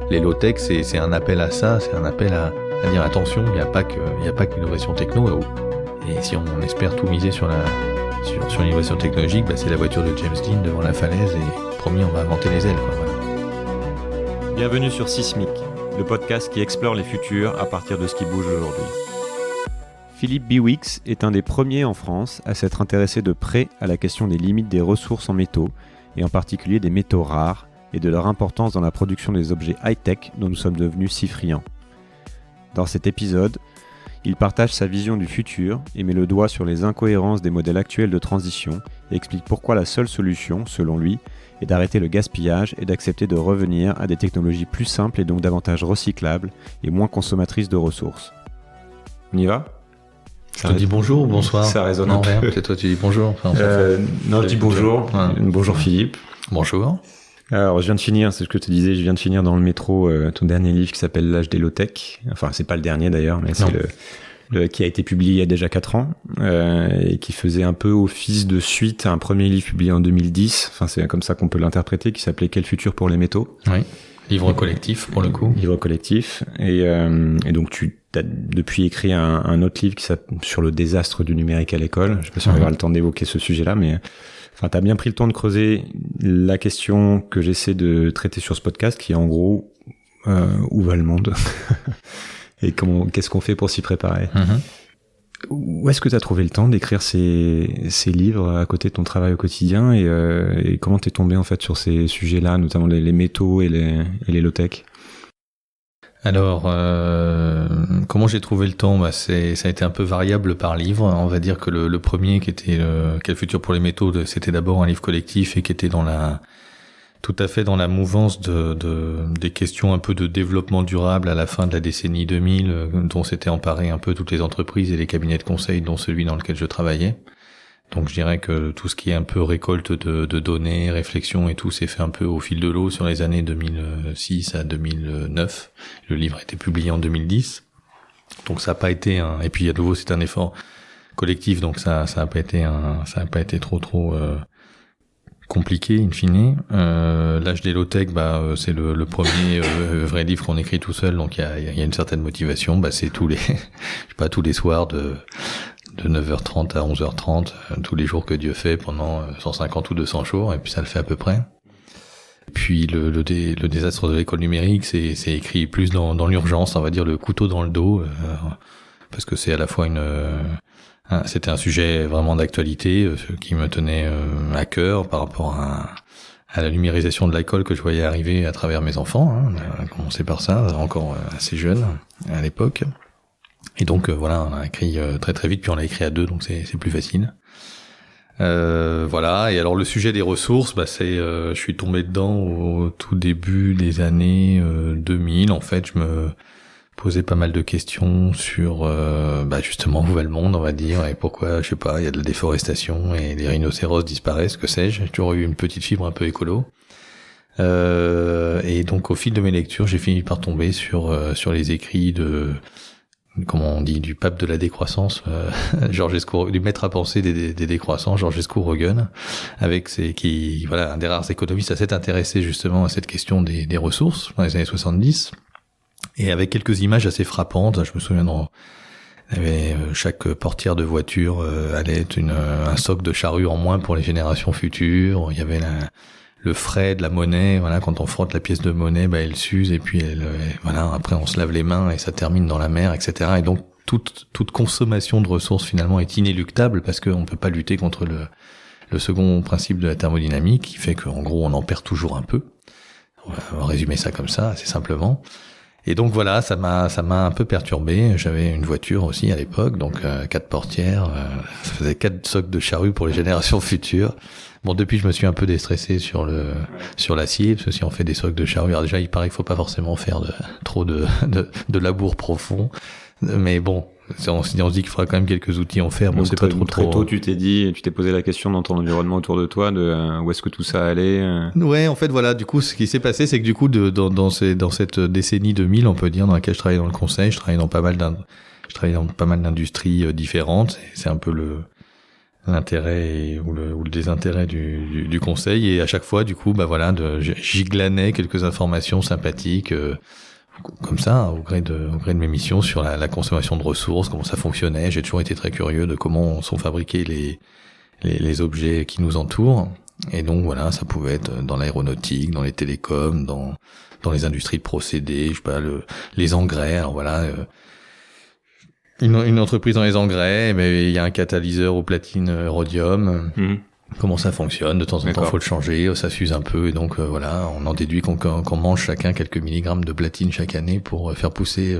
les low-tech, c'est un appel à ça, c'est un appel à dire attention, il n'y a pas que l'innovation techno. Et si on espère tout miser sur l'innovation technologique, c'est la voiture de James Dean devant la falaise et promis, on va inventer les ailes, quoi, voilà. Bienvenue sur Sismic, le podcast qui explore les futurs à partir de ce qui bouge aujourd'hui. Philippe Biwix est un des premiers en France à s'être intéressé de près à la question des limites des ressources en métaux, et en particulier des métaux rares, et de leur importance dans la production des objets high-tech dont nous sommes devenus si friands. Dans cet épisode, il partage sa vision du futur et met le doigt sur les incohérences des modèles actuels de transition et explique pourquoi la seule solution, selon lui, est d'arrêter le gaspillage et d'accepter de revenir à des technologies plus simples et donc davantage recyclables et moins consommatrices de ressources. On y va ? Je te dis bonjour ou bonsoir. Ça résonne non, un peu. C'est toi tu dis bonjour. Enfin, non, je dis bonjour. Ouais. Bonjour Philippe. Bonjour. Alors, je viens de finir, c'est ce que je te disais, je viens de finir dans le métro ton dernier livre qui s'appelle L'âge des low-tech. Enfin, c'est pas le dernier d'ailleurs, mais c'est le qui a été publié il y a déjà 4 ans et qui faisait un peu office de suite à un premier livre publié en 2010. Enfin, c'est comme ça qu'on peut l'interpréter, qui s'appelait Quel futur pour les métaux. Oui. Livre collectif pour le coup. Livre collectif. Et donc tu as depuis écrit un autre livre qui s'appelle sur le désastre du numérique à l'école. Je sais pas si on aura le temps d'évoquer ce sujet-là, mais enfin t'as bien pris le temps de creuser la question que j'essaie de traiter sur ce podcast, qui est en gros où va le monde et qu'est-ce qu'on fait pour s'y préparer. Où est-ce que tu as trouvé le temps d'écrire ces livres à côté de ton travail au quotidien et comment t'es tombé en fait sur ces sujets-là, notamment les métaux et les low-tech? Alors, comment j'ai trouvé le temps ? Ça a été un peu variable par livre. On va dire que le premier, qui était Quel futur pour les métaux, c'était d'abord un livre collectif et qui était tout à fait dans la mouvance des questions un peu de développement durable à la fin de la décennie 2000, dont s'étaient emparées un peu toutes les entreprises et les cabinets de conseil, dont celui dans lequel je travaillais. Donc je dirais que tout ce qui est un peu récolte de données, réflexion et tout s'est fait un peu au fil de l'eau sur les années 2006 à 2009. Le livre a été publié en 2010. Donc ça n'a pas été et puis à nouveau c'est un effort collectif, donc ça a pas été trop compliqué in fine. L'âge des low-tech, c'est le premier vrai livre qu'on écrit tout seul, donc il y a une certaine motivation. C'est tous les soirs de 9h30 à 11h30, tous les jours que Dieu fait pendant 150 ou 200 jours, et puis ça le fait à peu près. Puis le désastre de l'école numérique, c'est écrit plus dans l'urgence, on va dire le couteau dans le dos, parce que c'est à la fois c'était un sujet vraiment d'actualité qui me tenait à cœur par rapport à la numérisation de l'école que je voyais arriver à travers mes enfants. On a commencé par ça, encore assez jeune à l'époque. Et donc on a écrit très très vite, puis on l'a écrit à 2, donc c'est plus facile. Voilà. Et alors le sujet des ressources, je suis tombé dedans au tout début des années 2000. En fait, je me posais pas mal de questions sur justement où va le monde, on va dire, et pourquoi, je sais pas, il y a de la déforestation et les rhinocéros disparaissent, que sais-je. J'ai toujours eu une petite fibre un peu écolo. Et donc au fil de mes lectures, j'ai fini par tomber sur les écrits du pape de la décroissance, du maître à penser des décroissants, Georgescu Roegen, un des rares économistes à s'être intéressé justement à cette question des ressources dans les années 70, et avec quelques images assez frappantes. Je me souviens chaque portière de voiture allait être un soc de charrue en moins pour les générations futures. Il y avait le frais de la monnaie, quand on frotte la pièce de monnaie, elle s'use et puis après on se lave les mains et ça termine dans la mer, etc. Et donc toute consommation de ressources finalement est inéluctable, parce qu'on peut pas lutter contre le second principe de la thermodynamique, qui fait qu'en gros on en perd toujours un peu. On va résumer ça comme ça, assez simplement. Et donc voilà, ça m'a un peu perturbé. J'avais une voiture aussi à l'époque, donc 4 portières, ça faisait 4 socs de charrue pour les générations futures. Bon, depuis, je me suis un peu déstressé sur l'acier, parce que si on fait des socs de charrue, alors déjà, il paraît qu'il faut pas forcément faire trop de labour profond. Mais bon, on se dit qu'il faudra quand même quelques outils en fer. Bon, donc c'est pas trop. Très tôt, tu t'es posé la question dans ton environnement autour de toi de où est-ce que tout ça allait. Ouais, en fait, voilà. Du coup, ce qui s'est passé, c'est que du coup, dans cette décennie 2000, on peut dire, dans laquelle je travaillais dans le conseil, je travaillais dans pas mal d'industries différentes. C'est un peu l'intérêt ou le désintérêt du conseil. Et à chaque fois, du coup, j'y glanais quelques informations sympathiques, comme ça, au gré de mes missions sur la consommation de ressources, comment ça fonctionnait. J'ai toujours été très curieux de comment sont fabriqués les objets qui nous entourent. Et donc voilà, ça pouvait être dans l'aéronautique, dans les télécoms, dans les industries de procédés, je sais pas, les engrais. Alors voilà, une entreprise dans les engrais, mais il y a un catalyseur au platine rhodium. Comment ça fonctionne? De temps en temps, faut le changer, ça s'use un peu, et donc voilà, on en déduit qu'on mange chacun quelques milligrammes de platine chaque année pour faire pousser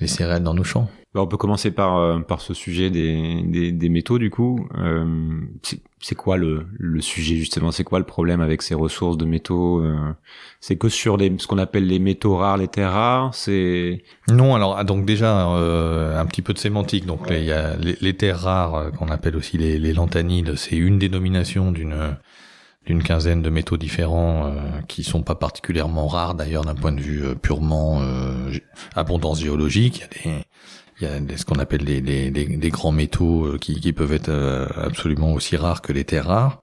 les céréales dans nos champs. On peut commencer par ce sujet des métaux, du coup. C'est quoi le sujet, justement? C'est quoi le problème avec ces ressources de métaux? C'est que sur ce qu'on appelle les métaux rares, les terres rares? Non, alors donc déjà un petit peu de sémantique. Donc il y a les terres rares qu'on appelle aussi les lanthanides. C'est une dénomination d'une quinzaine de métaux différents qui sont pas particulièrement rares d'ailleurs d'un point de vue purement abondance géologique. Il y a ce qu'on appelle des grands métaux qui peuvent être absolument aussi rares que les terres rares.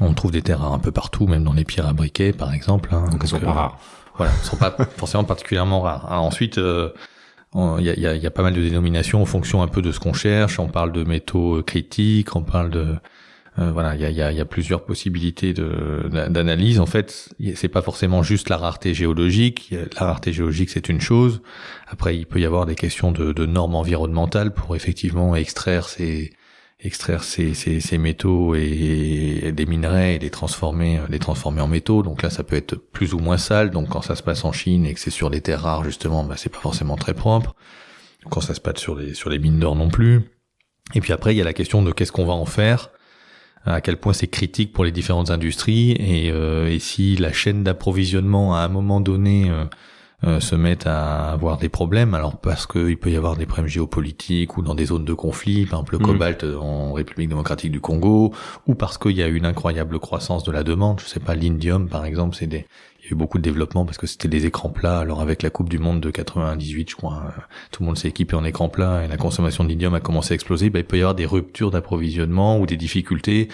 On trouve des terres rares un peu partout, même dans les pierres à briquet par exemple. Donc elles sont pas rares. Voilà, elles sont pas forcément particulièrement rares. Alors ensuite, il y a pas mal de dénominations en fonction un peu de ce qu'on cherche. On parle de métaux critiques, on parle de voilà, il y a plusieurs possibilités d'analyse. En fait, c'est pas forcément juste la rareté géologique. La rareté géologique, c'est une chose. Après, il peut y avoir des questions de normes environnementales pour effectivement extraire ces métaux et des minerais et les transformer en métaux. Donc là, ça peut être plus ou moins sale. Donc quand ça se passe en Chine et que c'est sur les terres rares, justement, c'est pas forcément très propre. Quand ça se passe sur les mines d'or non plus. Et puis après, il y a la question de qu'est-ce qu'on va en faire, à quel point c'est critique pour les différentes industries, et si la chaîne d'approvisionnement à un moment donné se met à avoir des problèmes, alors parce que il peut y avoir des problèmes géopolitiques ou dans des zones de conflit, par exemple le cobalt en République démocratique du Congo, ou parce qu'il y a une incroyable croissance de la demande, je sais pas, l'indium par exemple, il y a eu beaucoup de développement parce que c'était des écrans plats. Alors avec la Coupe du Monde de 98, je crois, tout le monde s'est équipé en écran plat et la consommation d'indium a commencé à exploser. Il peut y avoir des ruptures d'approvisionnement ou des difficultés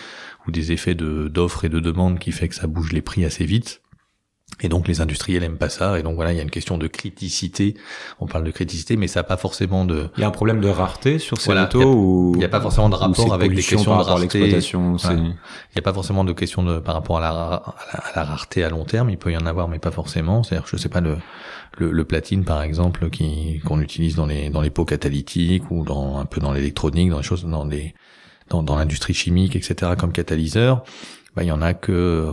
ou des effets d'offres et de demande qui fait que ça bouge les prix assez vite. Et donc les industriels aiment pas ça, et donc voilà, il y a une question de criticité. On parle de criticité, mais ça n'a pas forcément de... Il y a un problème de rareté sur ces métaux, il n'y a pas forcément de rapport avec des questions de rareté. Voilà. Il n'y a pas forcément de question par rapport à la rareté à long terme. Il peut y en avoir, mais pas forcément. C'est-à-dire, je sais pas, le platine par exemple qu'on utilise dans les pots catalytiques ou un peu dans l'électronique, dans les choses, dans l'industrie chimique, etc. comme catalyseur. Il y en a que,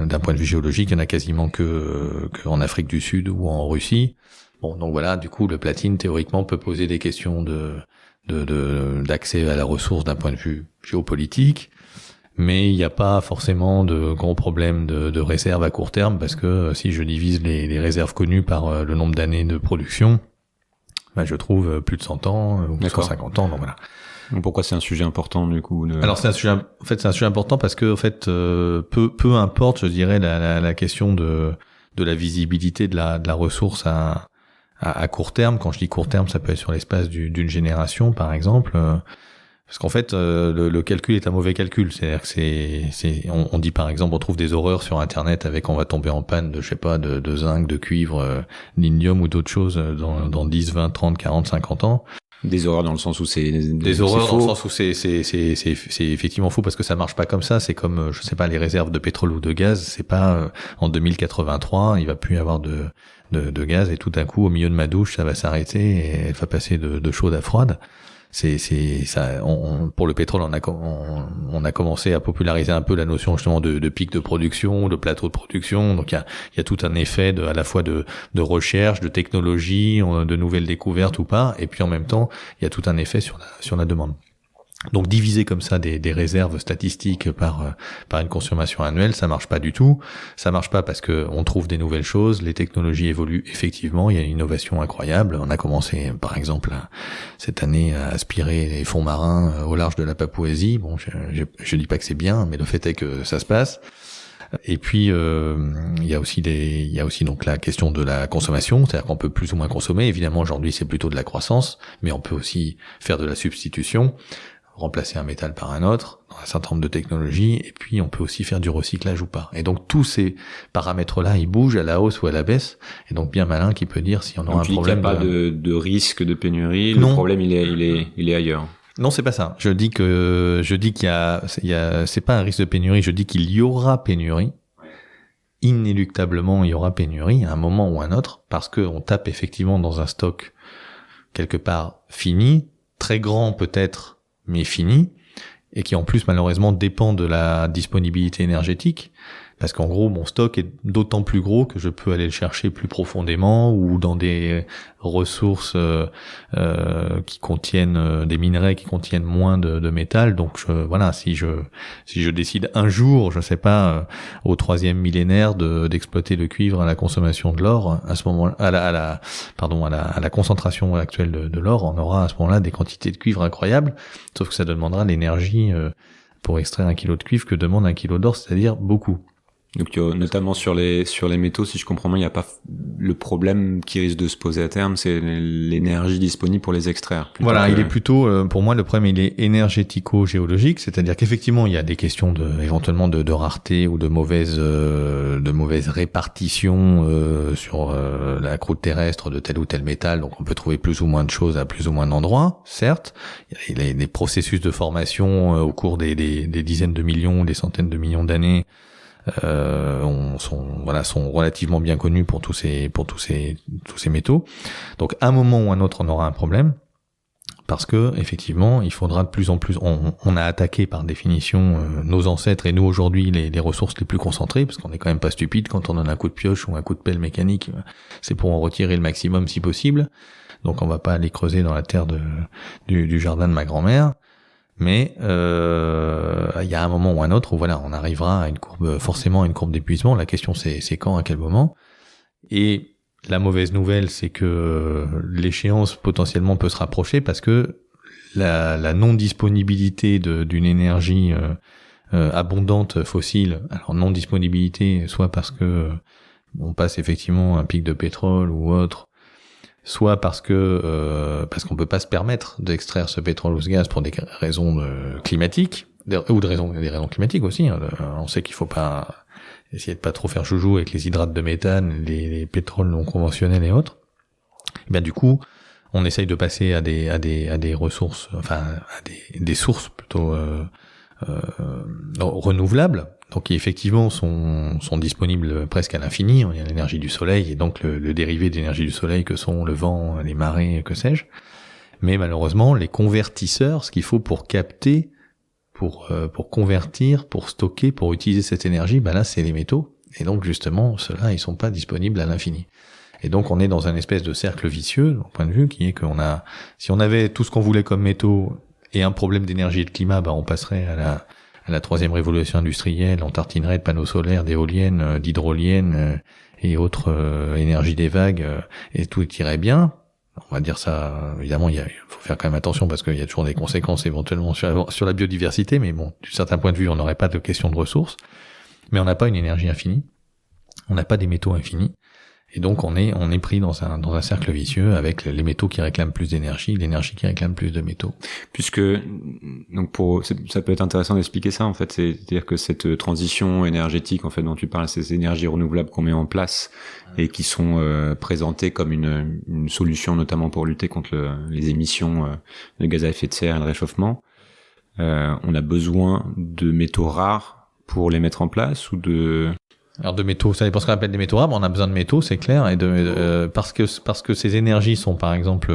d'un point de vue géologique, il y en a quasiment que en Afrique du Sud ou en Russie. Bon, donc voilà, du coup, le platine, théoriquement, peut poser des questions d'accès à la ressource d'un point de vue géopolitique. Mais il n'y a pas forcément de gros problèmes de réserve à court terme, parce que si je divise les réserves connues par le nombre d'années de production, je trouve plus de 100 ans ou 150 ans, donc voilà. Donc pourquoi c'est un sujet important du coup Alors c'est un sujet important parce que en fait peu importe, je dirais, la question de la visibilité de la ressource à court terme. Quand je dis court terme, ça peut être sur l'espace d'une génération par exemple, parce qu'en fait le calcul est un mauvais calcul. C'est-à-dire que on dit par exemple, on trouve des horreurs sur internet avec on va tomber en panne de zinc, de cuivre, d'indium ou d'autres choses dans 10, 20, 30, 40, 50 ans. Des horreurs dans le sens où c'est des horreurs dans le sens où c'est effectivement faux, parce que ça marche pas comme ça. C'est comme, je sais pas, les réserves de pétrole ou de gaz. C'est pas en 2083 il va plus y avoir de gaz et tout d'un coup au milieu de ma douche ça va s'arrêter et elle va passer de chaude à froide. C'est ça. Pour le pétrole, on a commencé à populariser un peu la notion justement de pic de production, de plateau de production. Donc il y a tout un effet à la fois de recherche, de technologie, de nouvelles découvertes ou pas, et puis en même temps il y a tout un effet sur la demande. Donc diviser comme ça des réserves statistiques par une consommation annuelle, ça marche pas du tout. Ça marche pas parce que on trouve des nouvelles choses, les technologies évoluent effectivement, il y a une innovation incroyable. On a commencé par exemple cette année à aspirer les fonds marins au large de la Papouasie. Bon, je dis pas que c'est bien, mais le fait est que ça se passe. Et puis il y a aussi donc la question de la consommation, c'est-à-dire qu'on peut plus ou moins consommer. Évidemment aujourd'hui c'est plutôt de la croissance, mais on peut aussi faire de la substitution. remplacer un métal par un autre, dans un certain nombre de technologies, et puis on peut aussi faire du recyclage ou pas. Et donc tous ces paramètres-là, ils bougent à la hausse ou à la baisse, et donc bien malin qui peut dire si on aura un problème. Il n'y a pas de risque de pénurie, le problème il est ailleurs. Non, c'est pas ça. Je dis qu'il y a, c'est pas un risque de pénurie, je dis qu'il y aura pénurie. Inéluctablement, il y aura pénurie à un moment ou à un autre, parce que on tape effectivement dans un stock quelque part fini, très grand peut-être, mais fini, et qui en plus malheureusement dépend de la disponibilité énergétique, parce qu'en gros mon stock est d'autant plus gros que je peux aller le chercher plus profondément ou dans des ressources qui contiennent des minerais qui contiennent moins de métal. Donc voilà, si je décide un jour, je sais pas, au 3e millénaire d'exploiter le cuivre à la consommation de l'or, à ce moment à la concentration actuelle de l'or, on aura à ce moment-là des quantités de cuivre incroyables, sauf que ça demandera l'énergie pour extraire 1 kilo de cuivre que demande 1 kilo d'or, c'est-à-dire beaucoup. Donc notamment sur les métaux, si je comprends bien, il n'y a pas le problème qui risque de se poser à terme, c'est l'énergie disponible pour les extraire. Voilà, il est plutôt, pour moi, le problème il est énergético-géologique, c'est-à-dire qu'effectivement il y a des questions éventuellement de rareté ou de mauvaise répartition sur la croûte terrestre de tel ou tel métal. Donc on peut trouver plus ou moins de choses à plus ou moins d'endroits, certes. Il y a des processus de formation au cours des dizaines de millions, des centaines de millions d'années. Sont relativement bien connus pour tous ces métaux. Donc à un moment ou à un autre on aura un problème, parce que effectivement il faudra de plus en plus, on a attaqué par définition nos ancêtres et nous aujourd'hui les ressources les plus concentrées, parce qu'on est quand même pas stupide quand on donne un coup de pioche ou un coup de pelle mécanique, c'est pour en retirer le maximum si possible. Donc on va pas aller creuser dans la terre du jardin de ma grand-mère. Mais il y a un moment ou un autre où voilà, on arrivera à forcément à une courbe d'épuisement. La question c'est quand, à quel moment. Et la mauvaise nouvelle, c'est que l'échéance potentiellement peut se rapprocher, parce que la non-disponibilité d'une énergie abondante fossile, alors non-disponibilité soit parce que on passe effectivement un pic de pétrole ou autre, soit parce qu'on peut pas se permettre d'extraire ce pétrole ou ce gaz pour des raisons climatiques, ou des raisons climatiques aussi. On sait qu'il faut pas essayer de pas trop faire joujou avec les hydrates de méthane, les pétroles non conventionnels et autres. Et bien du coup, on essaye de passer à des ressources, enfin à des sources plutôt renouvelables. Donc qui effectivement sont disponibles presque à l'infini. Il y a l'énergie du soleil et donc le dérivé de l'énergie du soleil que sont le vent, les marées, que sais-je. Mais malheureusement, les convertisseurs, ce qu'il faut pour capter, pour convertir, pour stocker, pour utiliser cette énergie, là c'est les métaux. Et donc justement, ceux-là, ils sont pas disponibles à l'infini. Et donc on est dans un espèce de cercle vicieux, de mon point de vue, qui est si on avait tout ce qu'on voulait comme métaux et un problème d'énergie et de climat, on passerait à la 3e révolution industrielle, on tartinerait de panneaux solaires, d'éoliennes, d'hydroliennes et autres énergies des vagues, et tout irait bien. On va dire ça, évidemment, il faut faire quand même attention, parce qu'il y a toujours des conséquences éventuellement sur la biodiversité, mais bon, d'un certain point de vue, on n'aurait pas de question de ressources. Mais on n'a pas une énergie infinie, on n'a pas des métaux infinis. Et donc on est pris dans un cercle vicieux avec les métaux qui réclament plus d'énergie, l'énergie qui réclame plus de métaux. Puisque donc ça peut être intéressant d'expliquer ça en fait, c'est-à-dire que cette transition énergétique en fait dont tu parles, ces énergies renouvelables qu'on met en place et qui sont présentées comme une solution notamment pour lutter contre les émissions de gaz à effet de serre et le réchauffement, on a besoin de métaux rares pour les mettre en place ou de... Alors de métaux, ça dépend ce qu'on appelle des métaux rares, on a besoin de métaux, c'est clair, et parce que ces énergies sont par exemple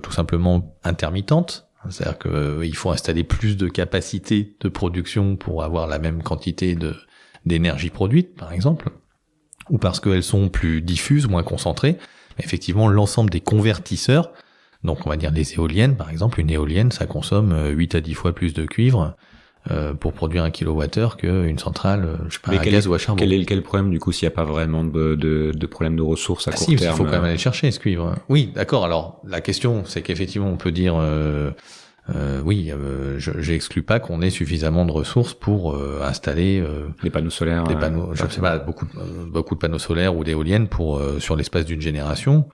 tout simplement intermittentes, c'est-à-dire que il faut installer plus de capacité de production pour avoir la même quantité d'énergie produite, par exemple, ou parce qu'elles sont plus diffuses, moins concentrées. Effectivement, l'ensemble des convertisseurs, donc on va dire les éoliennes, par exemple, une éolienne, ça consomme 8 à 10 fois plus de cuivre pour produire 1 kWh qu'une centrale, à gaz ou à charbon. Quel est le problème du coup s'il n'y a pas vraiment de problème de ressources à court terme? Il faut quand même aller le chercher ce cuivre. Oui, d'accord. Alors la question, c'est qu'effectivement, on peut dire, j'exclus pas qu'on ait suffisamment de ressources pour installer des panneaux solaires, je sais pas, beaucoup de panneaux solaires ou d'éoliennes pour sur l'espace d'une génération.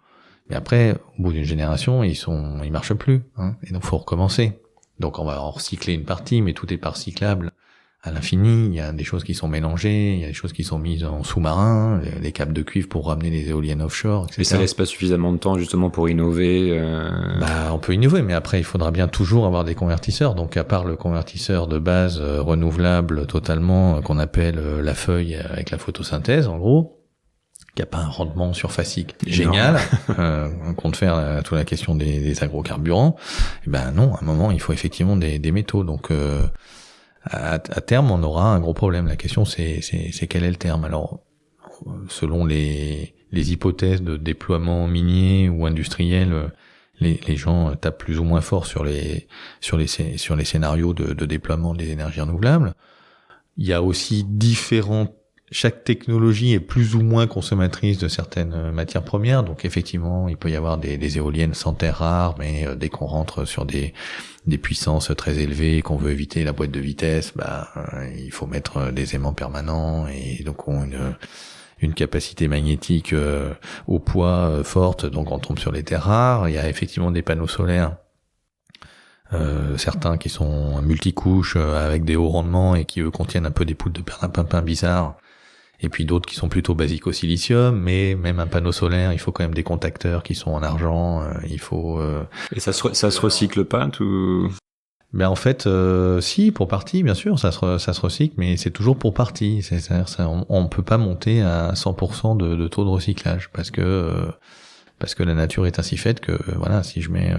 Mais après, au bout d'une génération, ils marchent plus, et donc faut recommencer. Donc on va en recycler une partie, mais tout est pas recyclable à l'infini. Il y a des choses qui sont mélangées, il y a des choses qui sont mises en sous-marin, des câbles de cuivre pour ramener les éoliennes offshore, etc. Mais ça laisse pas suffisamment de temps justement pour innover. On peut innover, mais après il faudra bien toujours avoir des convertisseurs. Donc à part le convertisseur de base renouvelable totalement qu'on appelle la feuille avec la photosynthèse en gros, qui a pas un rendement surfacique génial, compte faire toute la question des agrocarburants. Et non, à un moment il faut effectivement des métaux. Donc à terme, on aura un gros problème. La question, c'est quel est le terme. Alors, selon les hypothèses de déploiement minier ou industriel, les gens tapent plus ou moins fort sur les scénarios de déploiement des énergies renouvelables. Il y a aussi chaque technologie est plus ou moins consommatrice de certaines matières premières. Donc effectivement, il peut y avoir des éoliennes sans terres rares, mais dès qu'on rentre sur des puissances très élevées, qu'on veut éviter la boîte de vitesse, il faut mettre des aimants permanents et donc on une capacité magnétique au poids forte. Donc on tombe sur les terres rares. Il y a effectivement des panneaux solaires. Certains qui sont multicouches avec des hauts rendements et qui eux contiennent un peu des poules de perlimpinpin bizarres. Et puis d'autres qui sont plutôt basiques au silicium, mais même un panneau solaire, il faut quand même des contacteurs qui sont en argent, il faut... Et ça se recycle pas, tout... En fait, si, pour partie, bien sûr, ça se recycle, mais c'est toujours pour partie. C'est-à-dire, on peut pas monter à 100% de taux de recyclage, parce que la nature est ainsi faite que, voilà, si je mets,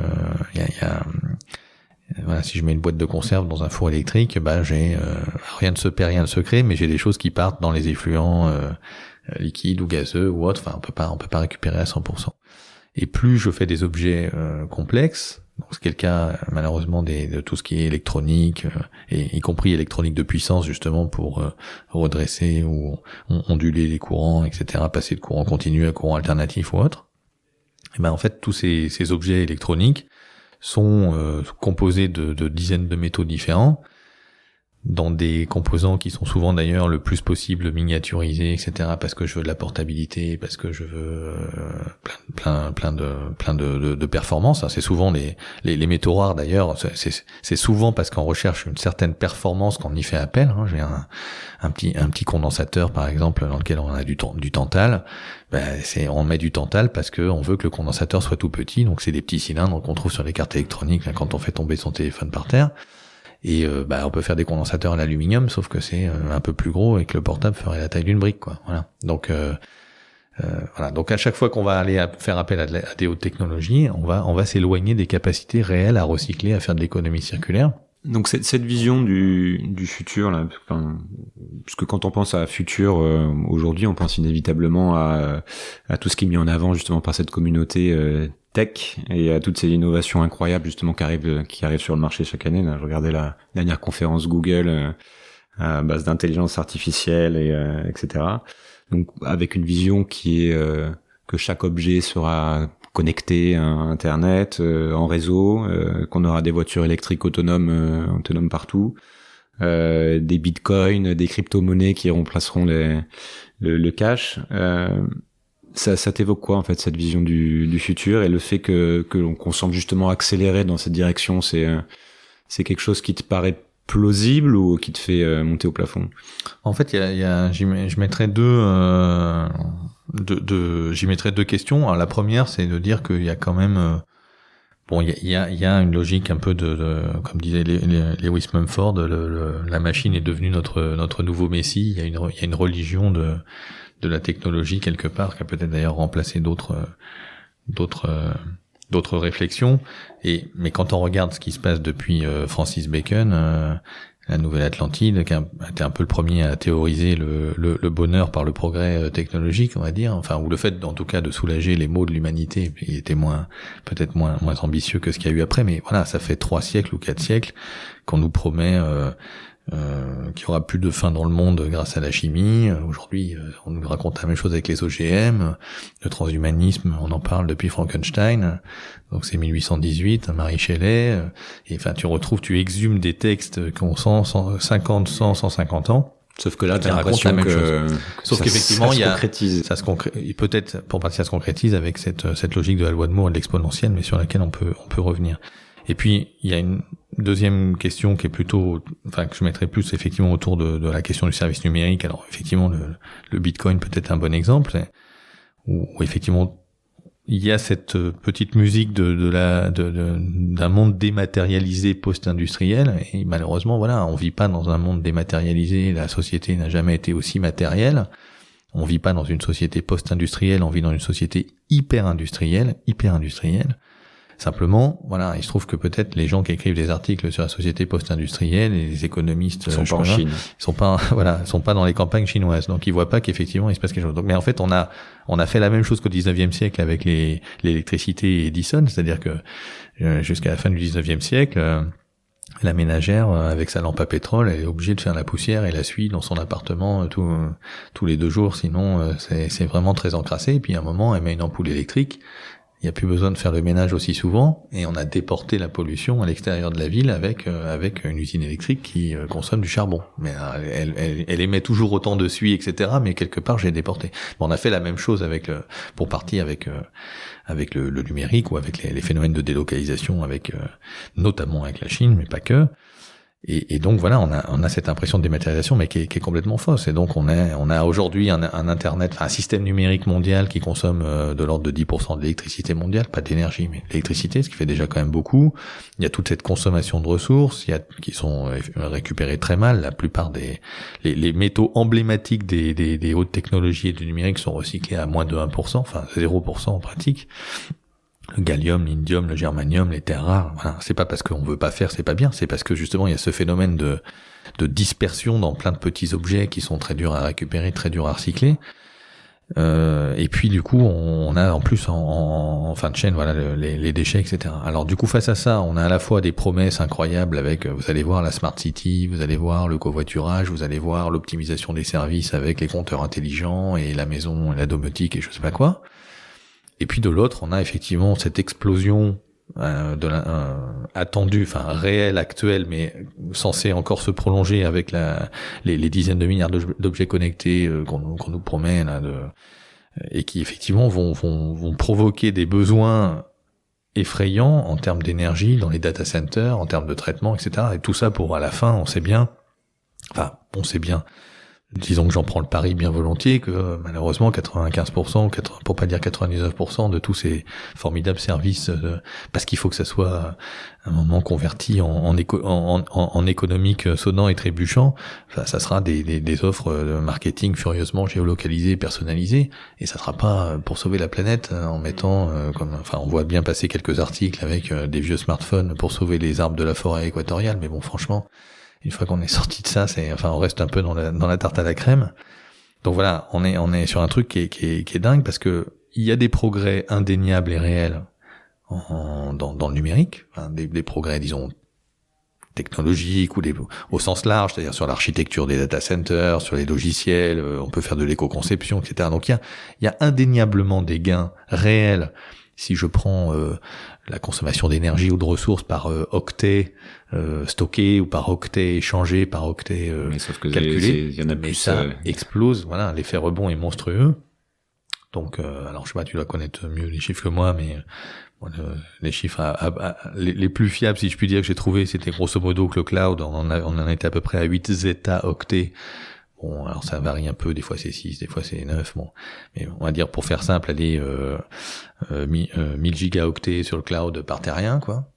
si je mets une boîte de conserve dans un four électrique, j'ai rien ne se perd, rien ne se crée, mais j'ai des choses qui partent dans les effluents liquides ou gazeux ou autres. Enfin, on peut pas récupérer à 100%. Et plus je fais des objets complexes, donc c'est le cas malheureusement de tout ce qui est électronique, et y compris électronique de puissance justement pour redresser ou onduler les courants, etc., passer de courant continu à courant alternatif ou autre. Et en fait tous ces objets électroniques sont composés de dizaines de métaux différents, dans des composants qui sont souvent d'ailleurs le plus possible miniaturisés, etc., parce que je veux de la portabilité, parce que je veux plein de performances. C'est souvent les métaux rares d'ailleurs, c'est souvent parce qu'on recherche une certaine performance qu'on y fait appel. J'ai un petit condensateur par exemple dans lequel on a du tantal. On met du tantal parce que on veut que le condensateur soit tout petit, donc c'est des petits cylindres qu'on trouve sur les cartes électroniques quand on fait tomber son téléphone par terre. Et on peut faire des condensateurs à l'aluminium, sauf que c'est un peu plus gros et que le portable ferait la taille d'une brique, quoi. Voilà. Donc voilà. Donc à chaque fois qu'on va aller faire appel à des hautes technologies, on va s'éloigner des capacités réelles à recycler, à faire de l'économie circulaire. Donc cette vision du futur là, parce que quand on pense à futur aujourd'hui, on pense inévitablement à tout ce qui est mis en avant justement par cette communauté tech et à toutes ces innovations incroyables justement qui arrivent sur le marché chaque année. Là, je regardais la dernière conférence Google à base d'intelligence artificielle et etc. Donc avec une vision qui est que chaque objet sera connecté à Internet, en réseau, qu'on aura des voitures électriques autonomes partout, des bitcoins, des crypto-monnaies qui remplaceront le cash. Ça t'évoque quoi en fait cette vision du futur et le fait qu'on semble justement accélérer dans cette direction, c'est quelque chose qui te paraît plausible ou qui te fait monter au plafond? En fait, je mettrais j'y mettrais deux questions. Alors, la première, c'est de dire qu'il y a quand même il y a une logique un peu de comme disait Lewis Mumford, la machine est devenue notre nouveau messie. Il y a une religion de la technologie quelque part qui a peut-être d'ailleurs remplacé d'autres réflexions. Mais quand on regarde ce qui se passe depuis Francis Bacon, la Nouvelle Atlantide, qui a été un peu le premier à théoriser le bonheur par le progrès technologique, on va dire, enfin, ou le fait, en tout cas, de soulager les maux de l'humanité. Il était peut-être moins ambitieux que ce qu'il y a eu après, mais voilà, ça fait 3 siècles ou 4 siècles qu'on nous promet qu'il y aura plus de faim dans le monde grâce à la chimie. Aujourd'hui, on nous raconte la même chose avec les OGM, le transhumanisme, on en parle depuis Frankenstein. Donc c'est 1818, Marie Shelley, et enfin tu exhumes des textes qui ont 50, 100, 150 ans. Sauf que là, t'as l'impression que sauf qu'effectivement, ça se concrétise. Peut-être, pour partie, ça se concrétise avec cette logique de la loi de Moore et de l'exponentielle, mais sur laquelle on peut revenir. Et puis il y a une deuxième question qui est plutôt, enfin que je mettrais plus effectivement autour de la question du service numérique. Alors effectivement le Bitcoin peut être un bon exemple, où effectivement il y a cette petite musique d'un monde dématérialisé post-industriel, et malheureusement voilà, on vit pas dans un monde dématérialisé, la société n'a jamais été aussi matérielle. On vit pas dans une société post-industrielle, on vit dans une société hyper industrielle. Simplement, voilà, il se trouve que peut-être les gens qui écrivent des articles sur la société post-industrielle et les économistes sont pas en Chine, sont pas dans les campagnes chinoises, donc ils voient pas qu'effectivement il se passe quelque chose. Donc, mais en fait, on a fait la même chose qu'au 19e siècle avec l'électricité et Edison, c'est-à-dire que jusqu'à la fin du 19e siècle, la ménagère avec sa lampe à pétrole, elle est obligée de faire la poussière et la suie dans son appartement tous les 2 jours, sinon c'est vraiment très encrassé. Et puis à un moment, elle met une ampoule électrique. Il n'y a plus besoin de faire le ménage aussi souvent, et on a déporté la pollution à l'extérieur de la ville avec une usine électrique qui consomme du charbon. Mais elle émet toujours autant de suie, etc. Mais quelque part, j'ai déporté. Bon, on a fait la même chose pour partie avec le numérique ou avec les phénomènes de délocalisation, notamment avec la Chine, mais pas que. Et donc voilà, on a cette impression de dématérialisation, mais qui est complètement fausse. Et donc on a aujourd'hui un internet, un système numérique mondial qui consomme de l'ordre de 10% de l'électricité mondiale, pas d'énergie, mais d'électricité, ce qui fait déjà quand même beaucoup. Il y a toute cette consommation de ressources, qui sont récupérées très mal. La plupart les métaux emblématiques des hautes technologies et du numérique sont recyclés à moins de 1%, enfin 0% en pratique. Le gallium, l'indium, le germanium, les terres rares, voilà. C'est pas parce qu'on veut pas faire, c'est pas bien, c'est parce que justement il y a ce phénomène de dispersion dans plein de petits objets qui sont très durs à récupérer, très durs à recycler. Et puis du coup on a en plus en fin de chaîne voilà les déchets, etc. Alors du coup face à ça, on a à la fois des promesses incroyables avec, vous allez voir la Smart City, vous allez voir le covoiturage, vous allez voir l'optimisation des services avec les compteurs intelligents et la maison, la domotique et je sais pas quoi. Et puis de l'autre, on a effectivement cette explosion attendue, enfin réelle, actuelle, mais censée encore se prolonger avec les dizaines de milliards d'objets connectés qu'on nous promet là, et qui effectivement vont provoquer des besoins effrayants en termes d'énergie dans les data centers, en termes de traitement, etc. Et tout ça pour à la fin, on sait bien. Disons que j'en prends le pari bien volontiers que malheureusement 95%, pour pas dire 99% de tous ces formidables services, parce qu'il faut que ça soit un moment converti en économique sonnant et trébuchant, enfin, ça sera des offres de marketing furieusement géolocalisées, personnalisées, et ça sera pas pour sauver la planète en mettant on voit bien passer quelques articles avec des vieux smartphones pour sauver les arbres de la forêt équatoriale, mais bon franchement, une fois qu'on est sorti de ça, on reste un peu dans la tarte à la crème. Donc voilà, on est sur un truc qui est dingue parce que il y a des progrès indéniables et réels dans le numérique, enfin, des progrès, disons, technologiques ou au sens large, c'est-à-dire sur l'architecture des data centers, sur les logiciels, on peut faire de l'éco-conception, etc. Donc il y a indéniablement des gains réels. Si je prends la consommation d'énergie ou de ressources par octet stocké ou par octet échangé, par octet calculé, il y en a mais plus, ça explose. Voilà, l'effet rebond est monstrueux. Donc, alors je sais pas, tu dois connaître mieux les chiffres que moi, mais les chiffres les plus fiables, si je puis dire, que j'ai trouvé, c'était grosso modo que le cloud, on en était à peu près à 8 zeta-octets. Bon, alors ça varie un peu, des fois c'est 6, des fois c'est 9, bon. Mais on va dire, pour faire simple, aller 1000 gigaoctets sur le cloud par terrien, quoi.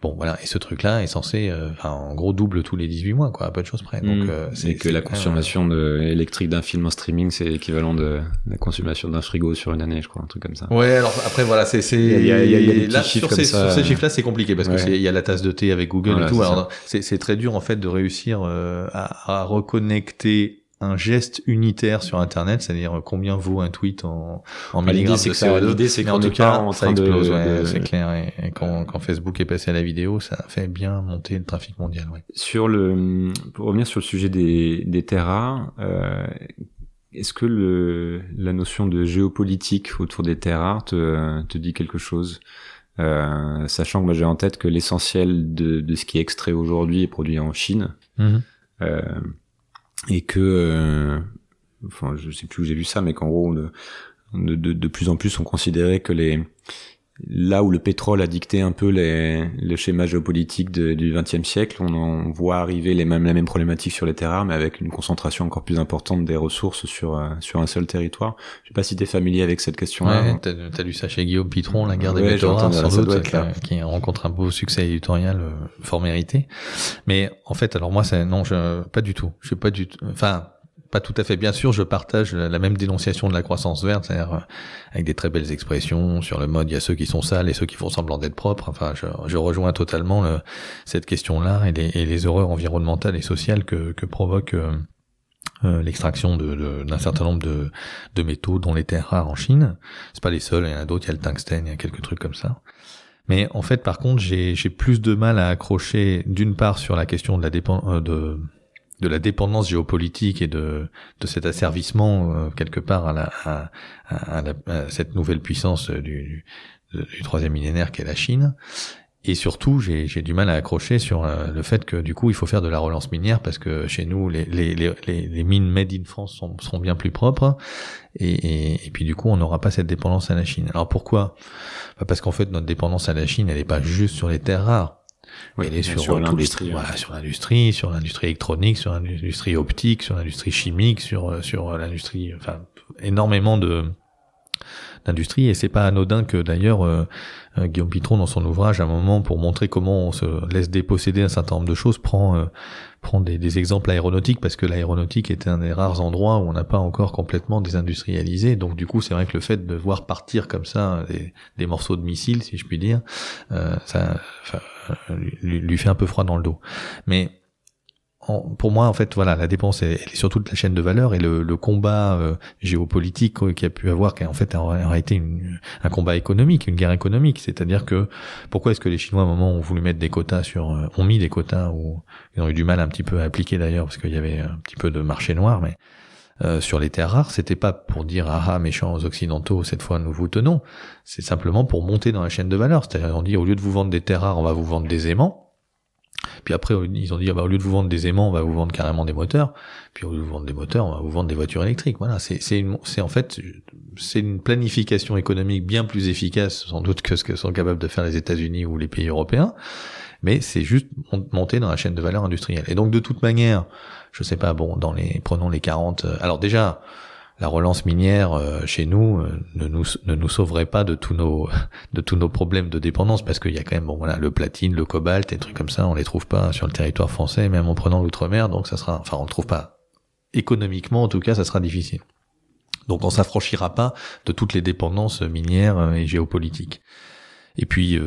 Bon, voilà, et ce truc-là est censé, en gros, double tous les 18 mois, quoi, à peu de choses près. Donc, c'est que la consommation électrique d'un film en streaming, c'est l'équivalent de la consommation d'un frigo sur une année, je crois, un truc comme ça. Ouais, alors après, voilà, il y a des petits chiffres comme ça. Sur ces chiffres-là, c'est compliqué, parce que il y a la tasse de thé avec Google, voilà, et tout. Alors, c'est très dur, en fait, de réussir à reconnecter un geste unitaire sur Internet, c'est-à-dire combien vaut un tweet en milligrammes de CO2. L'idée, c'est qu'en tout cas, ça explose, c'est clair. Et quand Facebook est passé à la vidéo, ça a fait bien monter le trafic mondial, ouais. Pour revenir sur le sujet des terres rares, est-ce que la notion de géopolitique autour des terres rares te dit quelque chose? Sachant que moi j'ai en tête que l'essentiel de ce qui est extrait aujourd'hui est produit en Chine. Et que, je sais plus où j'ai vu ça, mais qu'en gros, de plus en plus, on considérait que là où le pétrole a dicté un peu le schéma géopolitique du XXe siècle, on voit arriver la même problématique sur les terres rares, mais avec une concentration encore plus importante des ressources sur un seul territoire. Je sais pas si t'es familier avec cette question-là. Ouais, t'as lu ça chez Guillaume Pitron, La guerre des métaux rares, sans doute, qui rencontre un beau succès éditorial fort mérité. Mais en fait, alors moi, pas du tout. Je suis pas du tout. Enfin, pas tout à fait. Bien sûr, je partage la même dénonciation de la croissance verte, c'est-à-dire avec des très belles expressions sur le mode il y a ceux qui sont sales et ceux qui font semblant d'être propres. Enfin, je rejoins totalement cette question-là et les horreurs environnementales et sociales que provoque l'extraction d'un certain nombre de métaux, dont les terres rares en Chine. C'est pas les seuls, il y en a d'autres, il y a le tungstène, il y a quelques trucs comme ça. Mais en fait, par contre, j'ai plus de mal à accrocher d'une part sur la question de la dépendance géopolitique et de cet asservissement quelque part à cette nouvelle puissance du troisième millénaire qu'est la Chine. Et surtout, j'ai du mal à accrocher sur le fait que du coup, il faut faire de la relance minière parce que chez nous, les mines made in France seront bien plus propres et puis du coup, on n'aura pas cette dépendance à la Chine. Alors pourquoi ? Parce qu'en fait, notre dépendance à la Chine, elle n'est pas juste sur les terres rares. Oui, elle est sur l'industrie, sur l'industrie électronique, sur l'industrie optique, sur l'industrie chimique, sur l'industrie, enfin énormément d'industrie. Et c'est pas anodin que d'ailleurs Guillaume Pitron, dans son ouvrage, à un moment, pour montrer comment on se laisse déposséder un certain nombre de choses, prend des exemples aéronautiques, parce que l'aéronautique était un des rares endroits où on n'a pas encore complètement désindustrialisé. Donc du coup, c'est vrai que le fait de voir partir comme ça des morceaux de missiles, si je puis dire, lui fait un peu froid dans le dos. Mais pour moi, en fait, voilà, la dépense, elle est sur toute la chaîne de valeur, et le combat géopolitique qu'il y a pu avoir, qui en fait aurait été un combat économique, une guerre économique. C'est-à-dire que pourquoi est-ce que les Chinois, à un moment, ont voulu mettre des quotas ont mis des quotas, ou ils ont eu du mal un petit peu à appliquer d'ailleurs, parce qu'il y avait un petit peu de marché noir, mais sur les terres rares, c'était pas pour dire méchants aux occidentaux, cette fois nous vous tenons. C'est simplement pour monter dans la chaîne de valeur. C'est-à-dire, on dit, au lieu de vous vendre des terres rares, on va vous vendre des aimants. Puis après, ils ont dit, au lieu de vous vendre des aimants, on va vous vendre carrément des moteurs. Puis au lieu de vous vendre des moteurs, on va vous vendre des voitures électriques. Voilà, c'est en fait, c'est une planification économique bien plus efficace, sans doute, que ce que sont capables de faire les États-Unis ou les pays européens. Mais c'est juste monter dans la chaîne de valeur industrielle. Et donc, de toute manière, je sais pas, prenons les 40, alors déjà, la relance minière chez nous ne nous sauverait pas de tous nos problèmes de dépendance, parce qu'il y a quand même le platine, le cobalt, des trucs comme ça, on les trouve pas sur le territoire français, même en prenant l'outre-mer, donc on le trouve pas économiquement, en tout cas ça sera difficile. Donc on s'affranchira pas de toutes les dépendances minières et géopolitiques. Et puis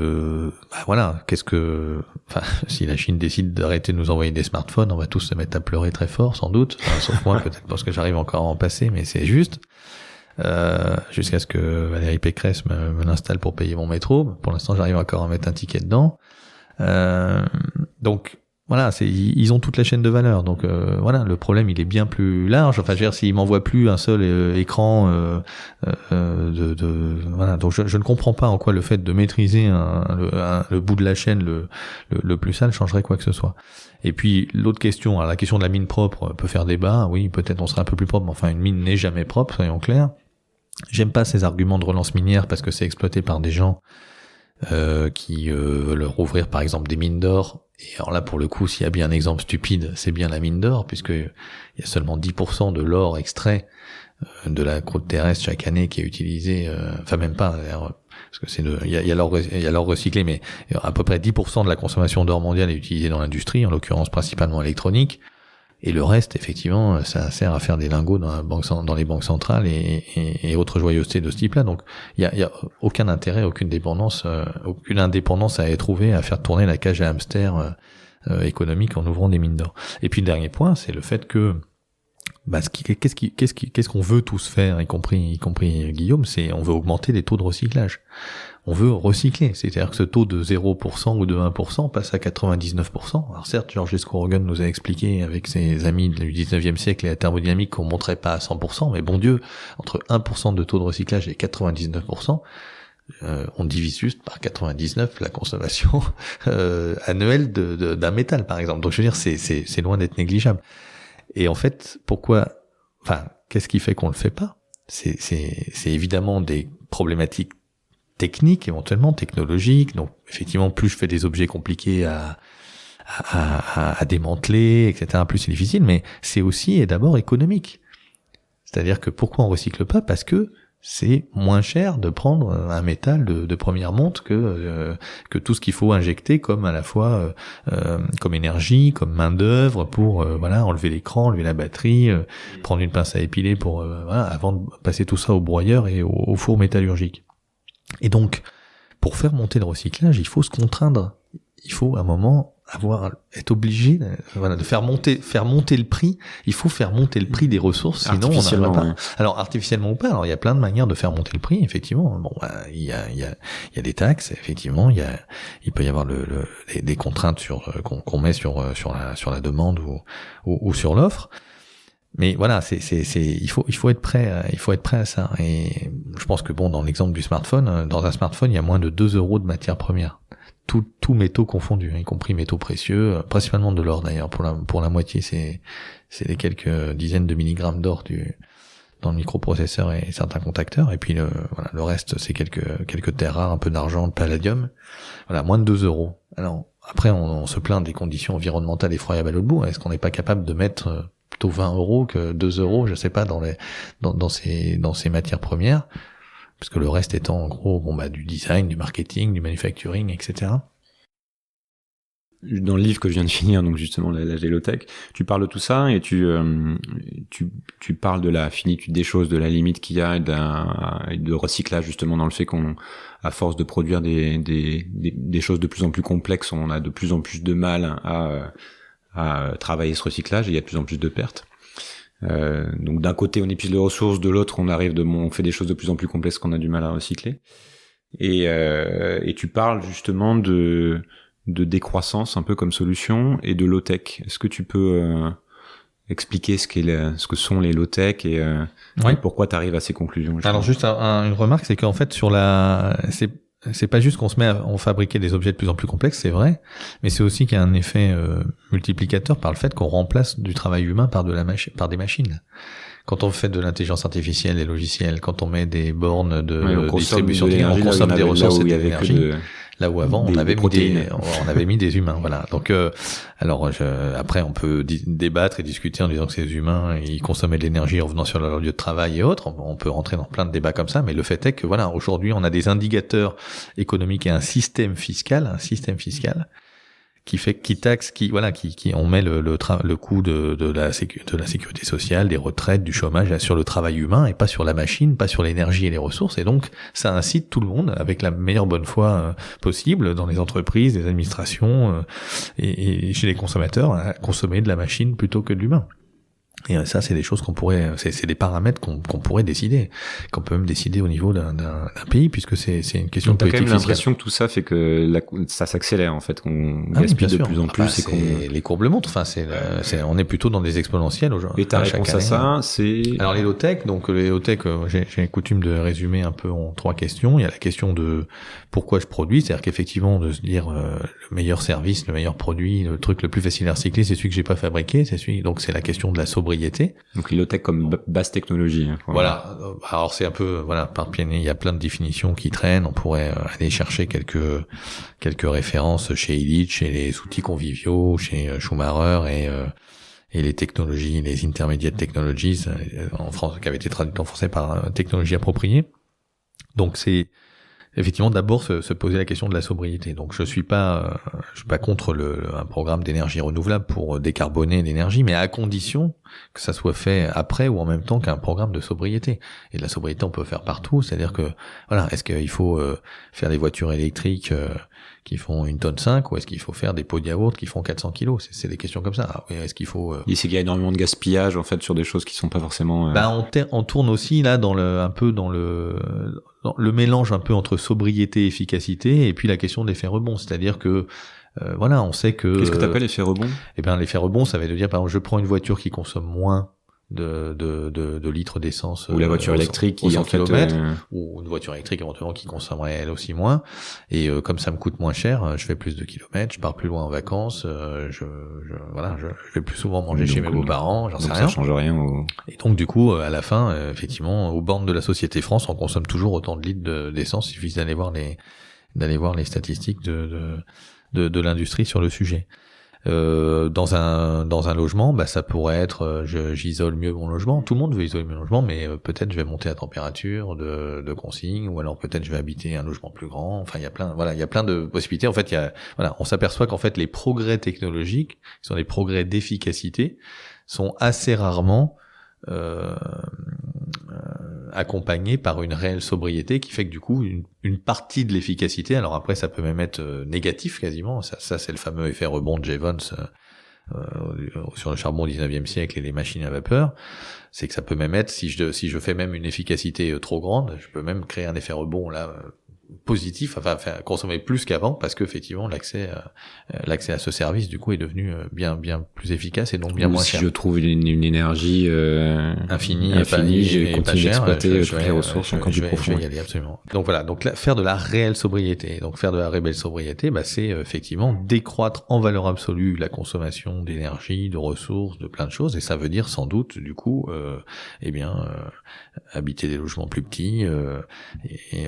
si la Chine décide d'arrêter de nous envoyer des smartphones, on va tous se mettre à pleurer très fort, sans doute, sauf moi peut-être parce que j'arrive encore à en passer, mais c'est juste jusqu'à ce que Valérie Pécresse me l'installe pour payer mon métro. Pour l'instant, j'arrive encore à mettre un ticket dedans. Donc voilà, ils ont toute la chaîne de valeur. Donc le problème il est bien plus large. Enfin, je veux dire, s'ils m'envoient plus un seul écran donc je ne comprends pas en quoi le fait de maîtriser le bout de la chaîne le plus sale changerait quoi que ce soit. Et puis l'autre question, la question de la mine propre peut faire débat. Oui, peut-être on serait un peu plus propre, mais enfin une mine n'est jamais propre, soyons clairs. J'aime pas ces arguments de relance minière parce que c'est exploité par des gens qui veulent rouvrir par exemple des mines d'or. Et alors là, pour le coup, s'il y a bien un exemple stupide, c'est bien la mine d'or, puisque il y a seulement 10% de l'or extrait de la croûte terrestre chaque année qui est utilisé, enfin même pas, parce que il y a l'or recyclé, mais à peu près 10% de la consommation d'or mondiale est utilisée dans l'industrie, en l'occurrence principalement électronique. Et le reste, effectivement, ça sert à faire des lingots dans les banques centrales et autres joyeusetés de ce type-là. Donc, il y a aucun intérêt, aucune indépendance à trouver à faire tourner la cage à hamster économique en ouvrant des mines d'or. Et puis le dernier point, c'est le fait que qu'est-ce qu'on veut tous faire, y compris Guillaume, c'est on veut augmenter les taux de recyclage. On veut recycler, c'est-à-dire que ce taux de 0% ou de 1% passe à 99%. Alors certes, Georges Escorogan nous a expliqué avec ses amis du 19e siècle et la thermodynamique qu'on monterait pas à 100%, mais bon Dieu, entre 1% de taux de recyclage et 99%, on divise juste par 99 la consommation annuelle d'un métal, par exemple. Donc je veux dire, c'est loin d'être négligeable. Et en fait, qu'est-ce qui fait qu'on le fait pas ? C'est évidemment des problématiques technique, éventuellement technologique. Donc effectivement, plus je fais des objets compliqués à démanteler, etc., plus c'est difficile, mais c'est aussi et d'abord économique. C'est-à-dire que pourquoi on recycle pas? Parce que c'est moins cher de prendre un métal de première monte que tout ce qu'il faut injecter comme à la fois comme énergie, comme main d'œuvre pour enlever l'écran, enlever la batterie, prendre une pince à épiler pour avant de passer tout ça au broyeur et au four métallurgique. Et donc pour faire monter le recyclage, il faut se contraindre. Il faut à un moment être obligé de faire monter le prix. Il faut faire monter le prix des ressources, sinon on n'arrive pas. Alors artificiellement ou pas. Alors il y a plein de manières de faire monter le prix, effectivement. Bon, il y a des taxes, effectivement. Il peut y avoir des contraintes qu'on met sur la demande ou sur l'offre. Mais voilà, il faut être prêt à ça. Et je pense que dans l'exemple du smartphone, dans un smartphone, il y a moins de 2 € de matières premières. Tout métaux confondus, y compris métaux précieux, principalement de l'or d'ailleurs, pour la moitié, c'est les quelques dizaines de milligrammes d'or dans le microprocesseur et certains contacteurs, et puis le reste c'est quelques terres rares, un peu d'argent, de palladium, moins de 2 €. Alors après on se plaint des conditions environnementales effroyables à l'autre bout. Est-ce qu'on n'est pas capable de mettre plutôt 20 € que 2 €, je sais pas, dans ces matières premières? Parce que le reste étant en gros du design, du marketing, du manufacturing, etc. Dans le livre que je viens de finir, donc justement la Gélotech, tu parles de tout ça et tu parles de la finitude des choses, de la limite qu'il y a et de recyclage, justement, dans le fait qu'on, à force de produire des choses de plus en plus complexes, on a de plus en plus de mal à travailler ce recyclage et il y a de plus en plus de pertes. Donc d'un côté on épuise les ressources, de l'autre on fait des choses de plus en plus complexes qu'on a du mal à recycler. Et tu parles justement de décroissance un peu comme solution et de low-tech. Est-ce que tu peux expliquer ce que sont les low-tech et pourquoi tu arrives à ces conclusions? Alors juste une remarque, c'est qu'en fait c'est pas juste qu'on se met à fabriquer des objets de plus en plus complexes, c'est vrai, mais c'est aussi qu'il y a un effet multiplicateur par le fait qu'on remplace du travail humain par des machines. Quand on fait de l'intelligence artificielle, des logiciels, quand on met des bornes de distribution, on consomme des ressources et de l'énergie. Là où avant on avait mis des humains, voilà. Donc après on peut débattre et discuter en disant que ces humains ils consommaient de l'énergie en venant sur leur lieu de travail et autres. On peut rentrer dans plein de débats comme ça, mais le fait est que aujourd'hui on a des indicateurs économiques et un système fiscal qui taxe, on met le coût de la sécurité sociale, des retraites, du chômage sur le travail humain et pas sur la machine, pas sur l'énergie et les ressources. Et donc, ça incite tout le monde, avec la meilleure bonne foi possible, dans les entreprises, les administrations et chez les consommateurs, à consommer de la machine plutôt que de l'humain. Et ça, c'est des choses c'est des paramètres qu'on pourrait décider, qu'on peut même décider au niveau d'un pays, puisque c'est une question de politique fiscale. T'as quand même l'impression que tout ça fait que ça s'accélère, en fait, qu'on gaspille de plus en plus les courbes le montrent. On est plutôt dans des exponentielles aujourd'hui. Et ta réponse à ça, c'est... Alors les low-tech, j'ai coutume de résumer un peu en 3 questions. Il y a la question de pourquoi je produis, c'est-à-dire qu'effectivement de se dire le meilleur service, le meilleur produit, le truc le plus facile à recycler, c'est celui que j'ai pas fabriqué, donc c'est la question de la sobriété. Donc les low-tech comme basse technologie. Voilà. Alors c'est un peu par pied, il y a plein de définitions qui traînent. On pourrait aller chercher quelques références chez Illich, chez les outils conviviaux, chez Schumacher et les technologies, les intermediate technologies en France, qui avaient été traduites en français par technologie appropriée. Donc c'est effectivement d'abord se poser la question de la sobriété. Donc je suis pas contre un programme d'énergie renouvelable pour décarboner l'énergie, mais à condition que ça soit fait après ou en même temps qu'un programme de sobriété. Et de la sobriété on peut faire partout, c'est-à-dire que est-ce qu'il faut faire des voitures électriques qui font 1,5 tonne ou est-ce qu'il faut faire des pots de yaourt qui font 400 kilos? C'est des questions comme ça. Est-ce qu'il faut Et c'est qu'il y a énormément de gaspillage en fait sur des choses qui sont pas forcément on tourne aussi là dans le mélange un peu entre sobriété et efficacité, et puis la question de l'effet rebond, c'est-à-dire que on sait que... Qu'est-ce que t'appelles l'effet rebond? L'effet rebond, ça veut dire, par exemple, je prends une voiture qui consomme moins de litres d'essence. Ou la voiture électrique qui, en fait, ou une voiture électrique éventuellement qui consommerait elle aussi moins. Et comme ça me coûte moins cher, je fais plus de kilomètres, je pars plus loin en vacances, je vais plus souvent manger chez mes beaux-parents, j'en sais rien. Ça change rien. Et donc du coup, à la fin, effectivement, aux bornes de la société France, on consomme toujours autant de litres d'essence. Il suffit d'aller voir les statistiques de l'industrie sur le sujet. Dans un logement, ça pourrait être j'isole mieux mon logement. Tout le monde veut isoler mon logement, mais peut-être je vais monter la température de consigne, ou alors peut-être je vais habiter un logement plus grand. Enfin, il y a plein de possibilités. En fait, on s'aperçoit qu'en fait les progrès technologiques, qui sont des progrès d'efficacité, sont assez rarement accompagné par une réelle sobriété qui fait que du coup une partie de l'efficacité, alors après ça peut même être négatif quasiment, ça c'est le fameux effet rebond de Jevons sur le charbon au 19e siècle et les machines à vapeur, c'est que ça peut même être, si je fais même une efficacité trop grande, je peux même créer un effet rebond là positif, enfin consommer plus qu'avant, parce que effectivement l'accès à ce service du coup est devenu bien plus efficace et donc bien moins cher. Si je trouve une énergie infinie, je continue d'exploiter toutes les ressources encore plus profondes. Je vais y aller absolument. Donc voilà, donc faire de la réelle sobriété. Donc faire de la réelle sobriété, c'est effectivement décroître en valeur absolue la consommation d'énergie, de ressources, de plein de choses, et ça veut dire sans doute du coup habiter des logements plus petits et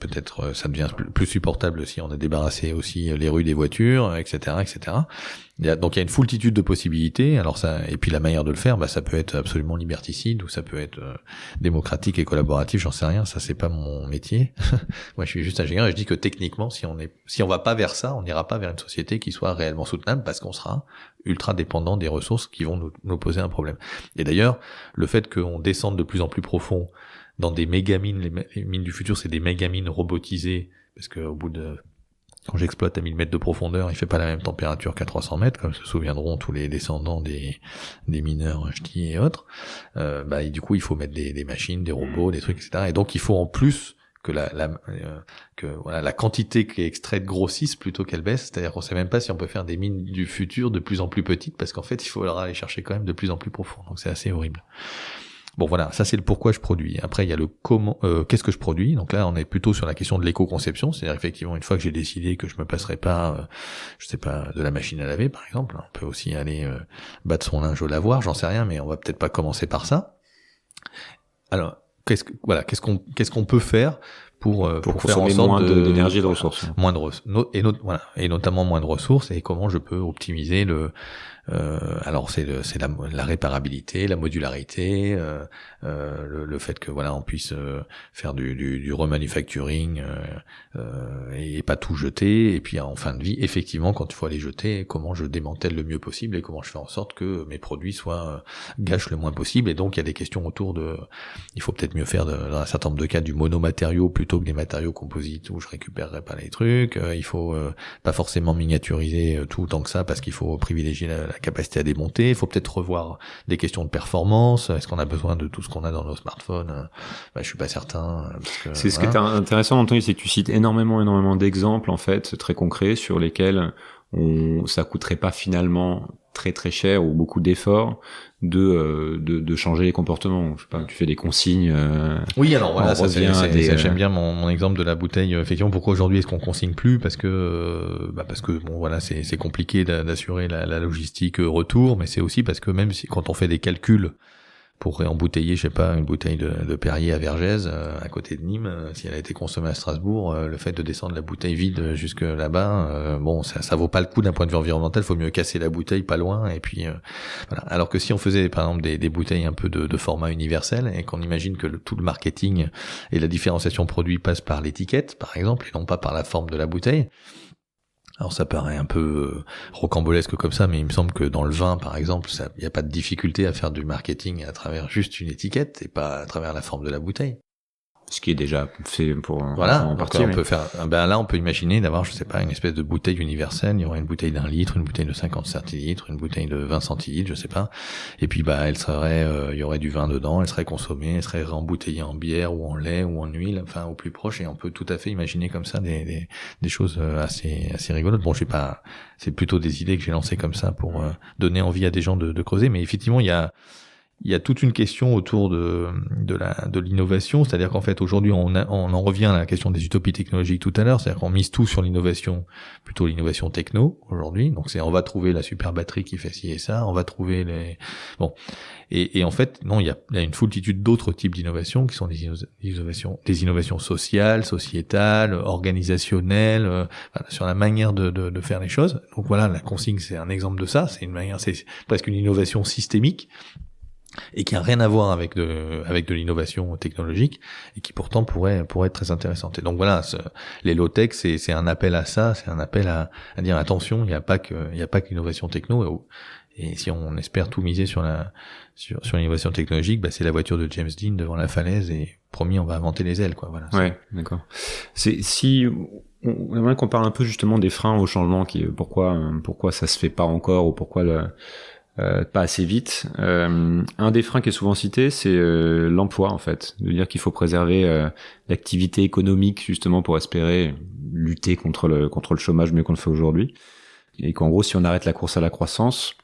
peut-être ça devient plus supportable si on a débarrassé aussi les rues des voitures, etc., etc. Donc il y a une foultitude de possibilités. Alors ça, et puis la manière de le faire, ça peut être absolument liberticide ou ça peut être démocratique et collaboratif. J'en sais rien. Ça c'est pas mon métier. Moi je suis juste ingénieur et je dis que techniquement, si on va pas vers ça, on n'ira pas vers une société qui soit réellement soutenable parce qu'on sera ultra dépendant des ressources qui vont nous poser un problème. Et d'ailleurs, le fait qu'on descende de plus en plus profond dans des mégamines, les mines du futur, c'est des mégamines robotisées, parce que quand j'exploite à 1000 mètres de profondeur, il fait pas la même température qu'à 300 mètres, comme se souviendront tous les descendants des mineurs ch'tis et autres. Et du coup, il faut mettre des machines, des robots, des trucs, etc. Et donc, il faut en plus que la quantité qui est extraite grossisse plutôt qu'elle baisse. C'est-à-dire qu'on sait même pas si on peut faire des mines du futur de plus en plus petites, parce qu'en fait, il faudra aller chercher quand même de plus en plus profond. Donc, c'est assez horrible. Bon voilà, ça c'est le pourquoi je produis. Après il y a le comment, qu'est-ce que je produis. Donc là on est plutôt sur la question de l'éco-conception, c'est-à-dire effectivement une fois que j'ai décidé que je me passerai pas, de la machine à laver par exemple, on peut aussi aller battre son linge au lavoir, j'en sais rien, mais on va peut-être pas commencer par ça. Alors qu'est-ce qu'on peut faire pour faire en sorte moins d'énergie et de ressources, et notamment moins de ressources, et comment je peux optimiser alors c'est la réparabilité, la modularité, le fait que on puisse faire du remanufacturing et pas tout jeter, et puis en fin de vie effectivement quand il faut aller jeter, comment je démantèle le mieux possible et comment je fais en sorte que mes produits gâchent le moins possible. Et donc il y a des questions autour il faut peut-être mieux faire dans un certain nombre de cas du monomatériau plutôt que des matériaux composites où je récupérerai pas les trucs. Il faut pas forcément miniaturiser tout autant que ça parce qu'il faut privilégier la capacité à démonter. Il faut peut-être revoir des questions de performance. Est-ce qu'on a besoin de tout ce qu'on a dans nos smartphones? Je suis pas certain. Ce qui est intéressant d'entendre, c'est que tu cites énormément d'exemples en fait très concrets sur lesquels ça coûterait pas finalement très très cher ou beaucoup d'efforts de changer les comportements. Je sais pas, tu fais des consignes. Oui, alors voilà, ça j'aime bien mon exemple de la bouteille. Effectivement, pourquoi aujourd'hui est-ce qu'on consigne plus? Parce que c'est compliqué d'assurer la logistique retour, mais c'est aussi parce que même si quand on fait des calculs pour réembouteiller, je sais pas, une bouteille de Perrier à Vergès, à côté de Nîmes, si elle a été consommée à Strasbourg, le fait de descendre la bouteille vide jusque là-bas, ça vaut pas le coup d'un point de vue environnemental. Il faut mieux casser la bouteille pas loin, et puis voilà. Alors que si on faisait par exemple des bouteilles un peu de format universel, et qu'on imagine que tout le marketing et la différenciation produit passe par l'étiquette, par exemple, et non pas par la forme de la bouteille. Alors ça paraît un peu rocambolesque comme ça, mais il me semble que dans le vin, par exemple, il n'y a pas de difficulté à faire du marketing à travers juste une étiquette et pas à travers la forme de la bouteille. Ce qui est déjà fait pour en partie. On peut faire, là, on peut imaginer d'avoir, je sais pas, une espèce de bouteille universelle. Il y aurait une bouteille d'1 litre, une bouteille de 50 centilitres, une bouteille de 20 centilitres, je sais pas. Et puis, il y aurait du vin dedans, elle serait consommée, elle serait réembouteillée en bière ou en lait ou en huile, enfin, au plus proche. Et on peut tout à fait imaginer comme ça des choses assez rigolotes. Bon, je sais pas, c'est plutôt des idées que j'ai lancées comme ça pour donner envie à des gens de creuser. Mais effectivement, il y a il y a toute une question autour de l'innovation, c'est-à-dire qu'en fait aujourd'hui on en revient à la question des utopies technologiques tout à l'heure, c'est-à-dire qu'on mise tout sur l'innovation, plutôt l'innovation techno aujourd'hui. Donc on va trouver la super batterie qui fait ci et ça, on va trouver et en fait non, il y a une foultitude d'autres types d'innovations qui sont des innovations sociales, sociétales, organisationnelles, sur la manière de faire les choses. Donc voilà, la consigne c'est un exemple de ça, c'est presque une innovation systémique et qui a rien à voir avec de l'innovation technologique et qui pourtant pourrait être très intéressante. Et donc voilà, les low-tech c'est un appel à ça, c'est un appel à dire attention, il y a pas que l'innovation techno, et si on espère tout miser sur l'innovation technologique, c'est la voiture de James Dean devant la falaise et promis on va inventer les ailes, quoi. Voilà. Ouais, d'accord. Si on aimerait qu'on parle un peu justement des freins au changement, pourquoi ça se fait pas encore, ou pourquoi pas assez vite. Un des freins qui est souvent cité, c'est l'emploi, en fait, de dire qu'il faut préserver l'activité économique justement pour espérer lutter contre le chômage mieux qu'on le fait aujourd'hui, et qu'en gros si on arrête la course à la croissance,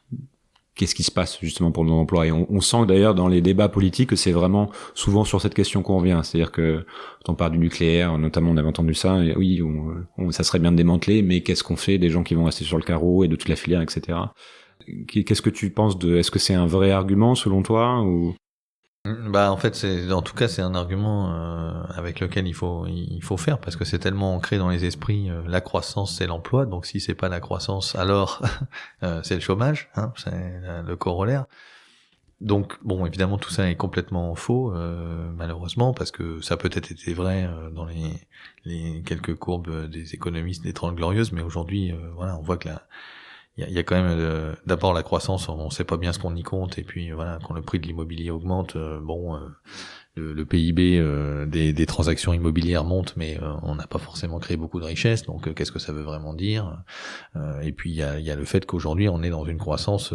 qu'est-ce qui se passe justement pour nos emplois? Et on sent d'ailleurs dans les débats politiques que c'est vraiment souvent sur cette question qu'on revient, c'est-à-dire que quand on parle du nucléaire, notamment on avait entendu ça, et oui, ça serait bien de démanteler, mais qu'est-ce qu'on fait des gens qui vont rester sur le carreau et de toute la filière, etc. Qu'est-ce que tu penses est-ce que c'est un vrai argument selon toi, ou? En fait, c'est un argument avec lequel il faut faire, parce que c'est tellement ancré dans les esprits. La croissance, c'est l'emploi. Donc si c'est pas la croissance, alors c'est le chômage, hein, c'est le corollaire. Donc bon, évidemment, tout ça est complètement faux, malheureusement, parce que ça a peut-être été vrai dans les quelques courbes des économistes des 30 glorieuses, mais aujourd'hui, voilà, on voit que il y a quand même d'abord la croissance, on sait pas bien ce qu'on y compte, et puis voilà, quand le prix de l'immobilier augmente, le PIB des transactions immobilières monte, mais on n'a pas forcément créé beaucoup de richesses, donc qu'est-ce que ça veut vraiment dire? Et puis il y a le fait qu'aujourd'hui on est dans une croissance,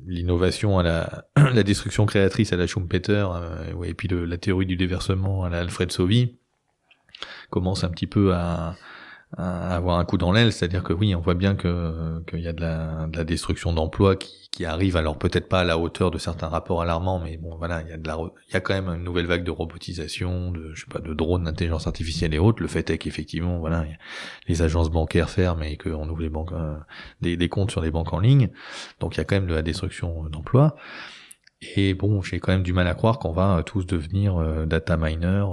l'innovation à la destruction créatrice à la Schumpeter, et puis la théorie du déversement à la Alfred Sauvy commence un petit peu à avoir un coup dans l'aile, c'est-à-dire que oui, on voit bien qu'il y a de la destruction d'emplois qui arrive, alors peut-être pas à la hauteur de certains rapports alarmants, mais bon voilà, il y a quand même une nouvelle vague de robotisation, de drones, d'intelligence artificielle et autres. Le fait est qu'effectivement, voilà, les agences bancaires ferment et qu'on ouvre les banques, des comptes sur les banques en ligne, donc il y a quand même de la destruction d'emplois. Et bon, j'ai quand même du mal à croire qu'on va tous devenir data miners,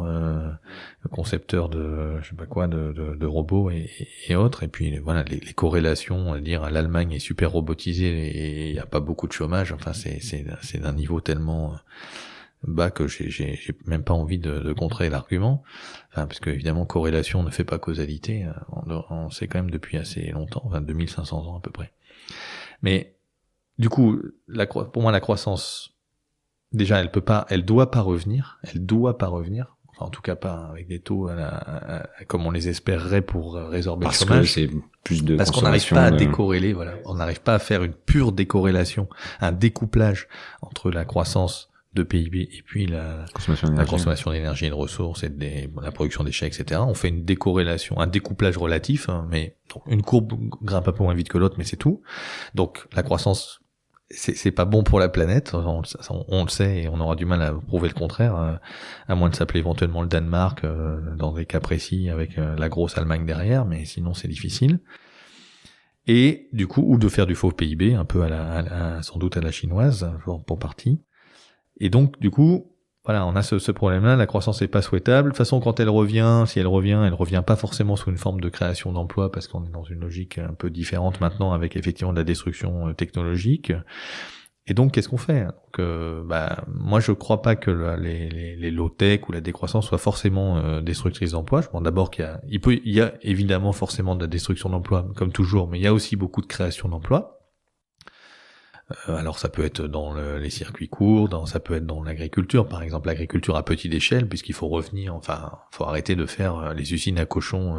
concepteurs de de robots et autres. Et puis voilà, les corrélations, on va dire l'Allemagne est super robotisée et il n'y a pas beaucoup de chômage. Enfin, c'est d'un niveau tellement bas que j'ai même pas envie de contrer l'argument. Enfin, parce que évidemment corrélation ne fait pas causalité. On sait quand même depuis assez longtemps, 2500 ans à peu près. Mais du coup, pour moi la croissance, déjà, elle doit pas revenir. Enfin, en tout cas, pas avec des taux comme on les espérerait pour résorber le chômage. Parce que c'est plus de parce qu'on n'arrive pas à décorréler, voilà. On n'arrive pas à faire une pure décorrélation, un découplage entre la croissance de PIB et puis la consommation d'énergie et de ressources et la production déchets, etc. On fait une décorrélation, un découplage relatif, hein, mais donc, une courbe grimpe un peu moins vite que l'autre, mais c'est tout. Donc, la croissance, c'est pas bon pour la planète, on le sait, et on aura du mal à prouver le contraire, à moins de s'appeler éventuellement le Danemark dans des cas précis avec la grosse Allemagne derrière, mais sinon c'est difficile. Et du coup, ou de faire du faux PIB, un peu sans doute à la chinoise pour partie. Et donc du coup, voilà, on a ce problème-là, la croissance n'est pas souhaitable. De toute façon, quand elle revient pas forcément sous une forme de création d'emplois, parce qu'on est dans une logique un peu différente maintenant, avec effectivement de la destruction technologique. Et donc, qu'est-ce qu'on fait? Donc, moi, je crois pas que les low-tech ou la décroissance soient forcément destructrices d'emplois. Je pense d'abord qu'il y a évidemment forcément de la destruction d'emplois, comme toujours, mais il y a aussi beaucoup de création d'emplois. Alors ça peut être dans les circuits courts, ça peut être dans l'agriculture, par exemple l'agriculture à petite échelle, puisqu'il faut faut arrêter de faire les usines à cochons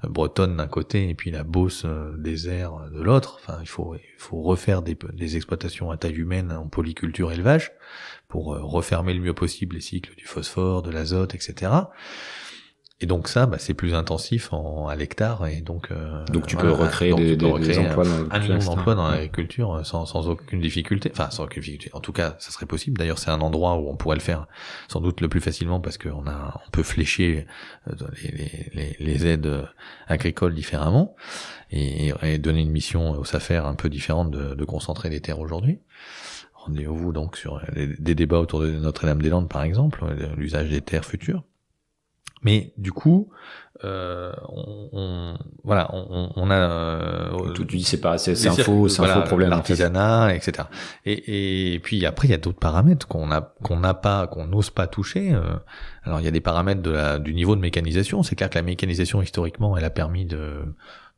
bretonnes d'un côté et puis la Beauce désert de l'autre. Enfin, il faut refaire des exploitations à taille humaine en polyculture élevage pour refermer le mieux possible les cycles du phosphore, de l'azote, etc. Et donc ça, c'est plus intensif à l'hectare, et donc tu peux recréer des emplois dans un million d'emplois dans l'agriculture sans aucune difficulté. Enfin, sans aucune difficulté. En tout cas, ça serait possible. D'ailleurs, c'est un endroit où on pourrait le faire sans doute le plus facilement, parce qu'on peut flécher les aides agricoles différemment et donner une mission aux SAFER un peu différente de concentrer les terres aujourd'hui. Rendez-vous donc sur des débats autour de Notre-Dame-des-Landes, par exemple, l'usage des terres futures. Mais du coup, on a tu dis c'est un faux problème, l'artisanat, etc. Et puis après il y a d'autres paramètres qu'on n'ose pas toucher. Alors il y a des paramètres du niveau de mécanisation. C'est clair que la mécanisation historiquement, elle a permis de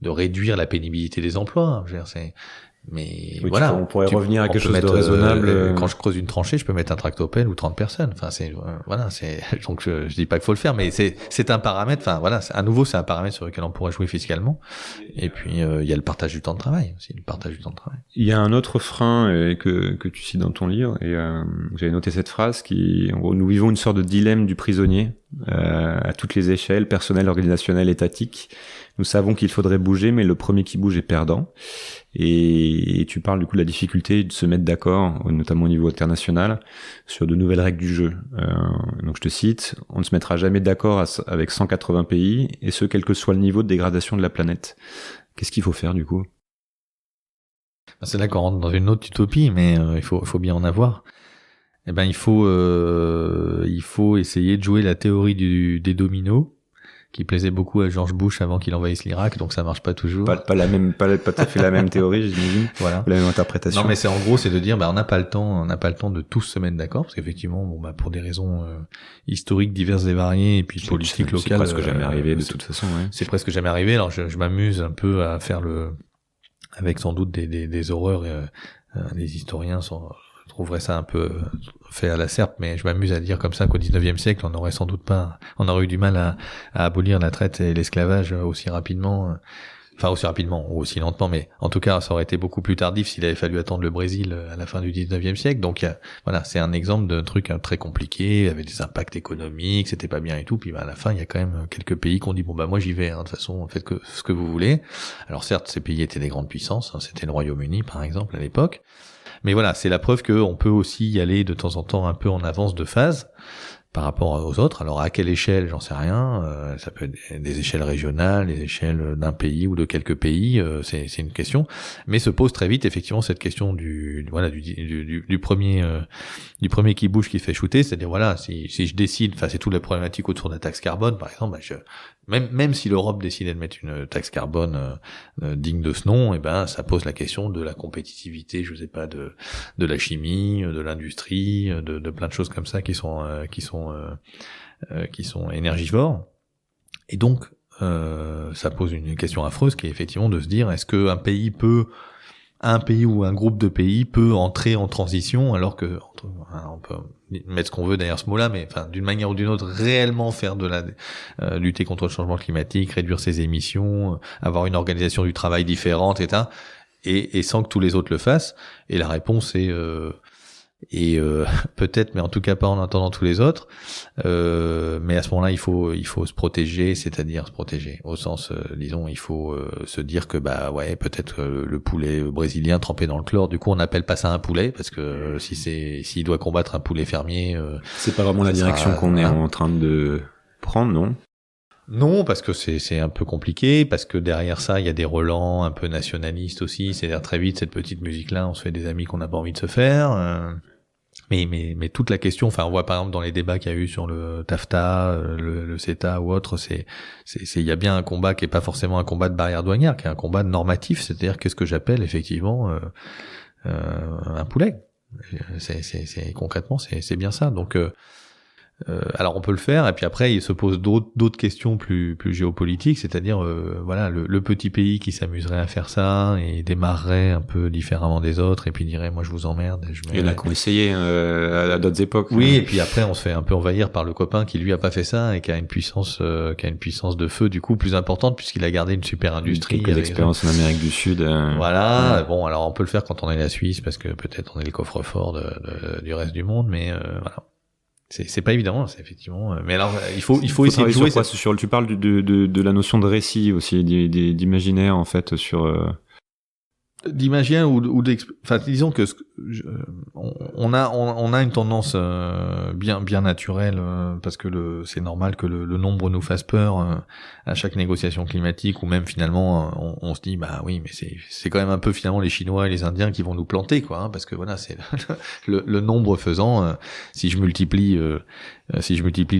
réduire la pénibilité des emplois. Je veux dire, mais oui, voilà, on pourrait revenir à quelque chose de raisonnable. Quand je creuse une tranchée, je peux mettre un tractopelle ou 30 personnes. Enfin, donc je dis pas qu'il faut le faire, mais c'est un paramètre. Enfin voilà, à nouveau c'est un paramètre sur lequel on pourrait jouer fiscalement. Et puis il y a le partage du temps de travail aussi, Il y a un autre frein que tu cites dans ton livre, et j'avais noté cette phrase en gros, nous vivons une sorte de dilemme du prisonnier à toutes les échelles, personnelles, organisationnelles, étatiques. Nous savons qu'il faudrait bouger, mais le premier qui bouge est perdant. Et tu parles du coup de la difficulté de se mettre d'accord, notamment au niveau international, sur de nouvelles règles du jeu. Donc je te cite, on ne se mettra jamais d'accord avec 180 pays, et ce, quel que soit le niveau de dégradation de la planète. Qu'est-ce qu'il faut faire du coup ? C'est là qu'on rentre dans une autre utopie, mais il faut bien en avoir. Eh ben il faut essayer de jouer la théorie des dominos, qui plaisait beaucoup à George Bush avant qu'il envahisse l'Irak, donc ça marche pas toujours. Pas tout à fait la même théorie, j'imagine. Voilà. La même interprétation. Non, mais c'est de dire, on n'a pas le temps de tous se mettre d'accord, parce qu'effectivement, pour des raisons historiques diverses et variées, et puis politiques locales. C'est presque jamais arrivé de toute façon, ouais. C'est presque jamais arrivé. Alors je m'amuse un peu à faire avec sans doute des horreurs, les historiens trouveraient ça un peu fait à la serpe, mais je m'amuse à dire comme ça qu'au 19e siècle, on aurait eu du mal à abolir la traite et l'esclavage aussi rapidement, ou aussi lentement, mais en tout cas, ça aurait été beaucoup plus tardif s'il avait fallu attendre le Brésil à la fin du 19e siècle. Donc c'est un exemple de truc très compliqué, avec des impacts économiques, c'était pas bien et tout, puis à la fin, il y a quand même quelques pays qui ont dit moi j'y vais, de toute façon, faites ce que vous voulez. Alors certes, ces pays étaient des grandes puissances, c'était le Royaume-Uni par exemple à l'époque. Mais voilà, c'est la preuve qu'on peut aussi y aller de temps en temps un peu en avance de phase par rapport aux autres. Alors à quelle échelle, j'en sais rien. Ça peut être des échelles régionales, des échelles d'un pays ou de quelques pays. C'est une question. Mais se pose très vite effectivement cette question du premier qui bouge qui fait shooter. C'est-à-dire si je décide, c'est toute la problématique autour de la taxe carbone par exemple. Même si l'Europe décidait de mettre une taxe carbone digne de ce nom, ça pose la question de la compétitivité, je sais pas, de la chimie, de l'industrie, de plein de choses comme ça qui sont énergivores. Et donc ça pose une question affreuse qui est effectivement de se dire, est-ce que un pays ou un groupe de pays peut entrer en transition, alors que on peut mettre ce qu'on veut derrière ce mot-là, mais d'une manière ou d'une autre réellement faire lutter contre le changement climatique, réduire ses émissions, avoir une organisation du travail différente, etc. Et sans que tous les autres le fassent. Et la réponse est peut-être, mais en tout cas pas en attendant tous les autres. Mais à ce moment-là, il faut se protéger, c'est-à-dire se protéger au sens, disons, il faut se dire que peut-être le poulet brésilien trempé dans le chlore, du coup on n'appelle pas ça un poulet, parce que s'il doit combattre un poulet fermier, c'est pas vraiment la direction qu'on est en train de prendre, non? Non, parce que c'est un peu compliqué, parce que derrière ça, il y a des relents un peu nationalistes aussi, c'est-à-dire très vite, cette petite musique-là, on se fait des amis qu'on n'a pas envie de se faire. Mais toute la question, on voit par exemple dans les débats qu'il y a eu sur le TAFTA, le CETA ou autre, il y a bien un combat qui est pas forcément un combat de barrière douanière, qui est un combat normatif, c'est-à-dire qu'est-ce que j'appelle effectivement un poulet. Concrètement, c'est bien ça. Donc alors on peut le faire, et puis après il se pose d'autres questions plus géopolitiques, c'est-à-dire le petit pays qui s'amuserait à faire ça et démarrerait un peu différemment des autres et puis dirait moi je vous emmerde. Il y en a qui ont essayé à d'autres époques. Oui, et puis après on se fait un peu envahir par le copain qui lui a pas fait ça et qui a une puissance de feu du coup plus importante, puisqu'il a gardé une super industrie. Quelques expériences en Amérique du Sud. Voilà, bon alors on peut le faire quand on est la Suisse parce que peut-être on est le coffre-fort du reste du monde, mais voilà. c'est pas évident, c'est effectivement. Mais alors, il faut essayer de jouer. Tu parles de la notion de récit aussi, d'imaginaire en fait sur. D'imaginer enfin disons que on a une tendance bien naturelle parce que c'est normal que le nombre nous fasse peur à chaque négociation climatique, ou même finalement on se dit bah oui, mais c'est quand même un peu finalement les Chinois et les Indiens qui vont nous planter, quoi, hein, parce que voilà, c'est le nombre faisant, si je multiplie le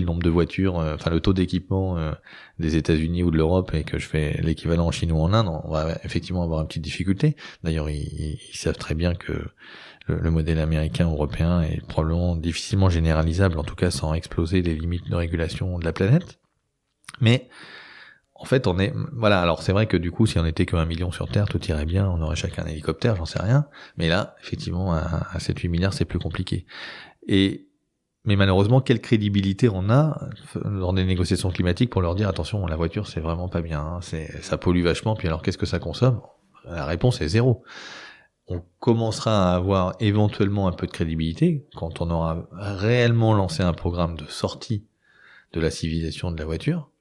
nombre de voitures, enfin le taux d'équipement des États-Unis ou de l'Europe, et que je fais l'équivalent en Chine ou en Inde, on va effectivement avoir une petite difficulté. D'ailleurs, ils savent très bien que le modèle américain ou européen est probablement difficilement généralisable, en tout cas sans exploser les limites de régulation de la planète. Mais en fait, alors c'est vrai que du coup, si on était que 1 million sur Terre, tout irait bien, on aurait chacun un hélicoptère, j'en sais rien. Mais là, effectivement, à 7-8 milliards, c'est plus compliqué. Mais malheureusement, quelle crédibilité on a lors des négociations climatiques pour leur dire attention, la voiture c'est vraiment pas bien, hein, ça pollue vachement, puis alors qu'est-ce que ça consomme? La réponse est 0. On commencera à avoir éventuellement un peu de crédibilité quand on aura réellement lancé un programme de sortie de la civilisation de la voiture,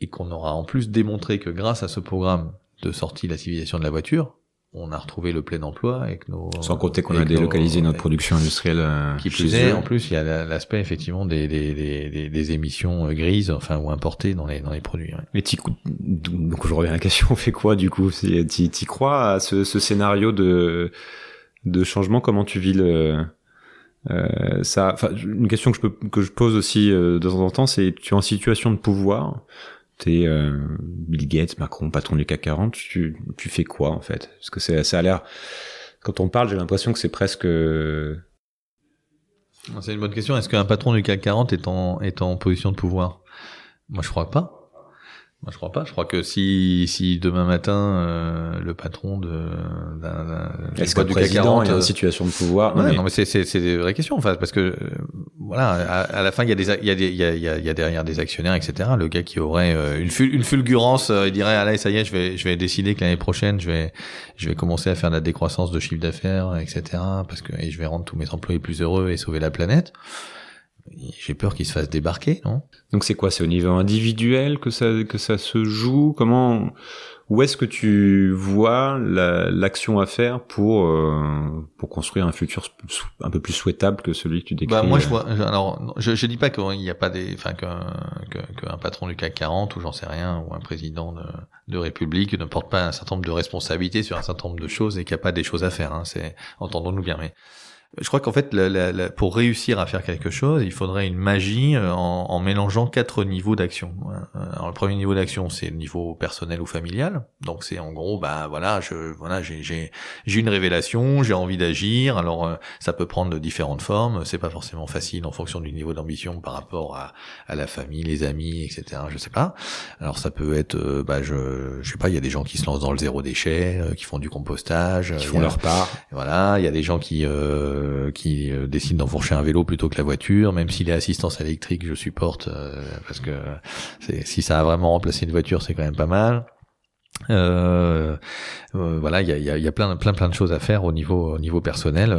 et qu'on aura en plus démontré que grâce à ce programme de sortie de la civilisation de la voiture, on a retrouvé le plein emploi avec sans compter qu'on a délocalisé notre production industrielle. Qui plus est, en plus, il y a l'aspect effectivement des émissions grises, enfin, ou importées dans les produits. Ouais. Mais donc je reviens à la question, on fait quoi du coup? T'y crois à ce scénario de changement? Comment tu vis ça? Enfin, une question que je pose aussi de temps en temps, c'est tu es en situation de pouvoir. T'es Bill Gates, Macron, patron du CAC 40, tu fais quoi en fait? Parce que ça a l'air, quand on parle, j'ai l'impression que c'est presque... C'est une bonne question. Est-ce qu'un patron du CAC 40 est en position de pouvoir? Moi, je crois pas. Je crois que si demain matin le patron est-ce qu'un président est en situation de pouvoir? Non, mais c'est des vraies questions, enfin, parce que voilà, à la fin il y a derrière des actionnaires, etc. Le gars qui aurait une fulgurance, il dirait allez, ça y est, je vais décider que l'année prochaine je vais commencer à faire de la décroissance de chiffre d'affaires, etc. et je vais rendre tous mes employés plus heureux et sauver la planète. J'ai peur qu'il se fasse débarquer, non? Donc c'est quoi? C'est au niveau individuel que ça se joue? Où est-ce que tu vois l'action à faire pour construire un futur un peu plus souhaitable que celui que tu décris? Bah moi je dis pas qu'il y a pas qu'un patron du CAC 40 ou j'en sais rien, ou un président de République ne porte pas un certain nombre de responsabilités sur un certain nombre de choses et qu'il n'y a pas des choses à faire, hein, entendons-nous bien, mais je crois qu'en fait, pour réussir à faire quelque chose, il faudrait une magie en mélangeant 4 niveaux d'action. Alors, le premier niveau d'action, c'est le niveau personnel ou familial. Donc, c'est en gros, j'ai une révélation, j'ai envie d'agir. Alors, ça peut prendre de différentes formes. C'est pas forcément facile en fonction du niveau d'ambition par rapport à la famille, les amis, etc. Je sais pas. Alors, ça peut être, je sais pas, il y a des gens qui se lancent dans le zéro déchet, qui font du compostage, qui font leur part. Voilà, il y a des gens qui décident d'enfourcher un vélo plutôt que la voiture, même si les assistances électriques je supporte parce que si ça a vraiment remplacé une voiture, c'est quand même pas mal. Voilà, il y a plein de choses à faire au niveau personnel,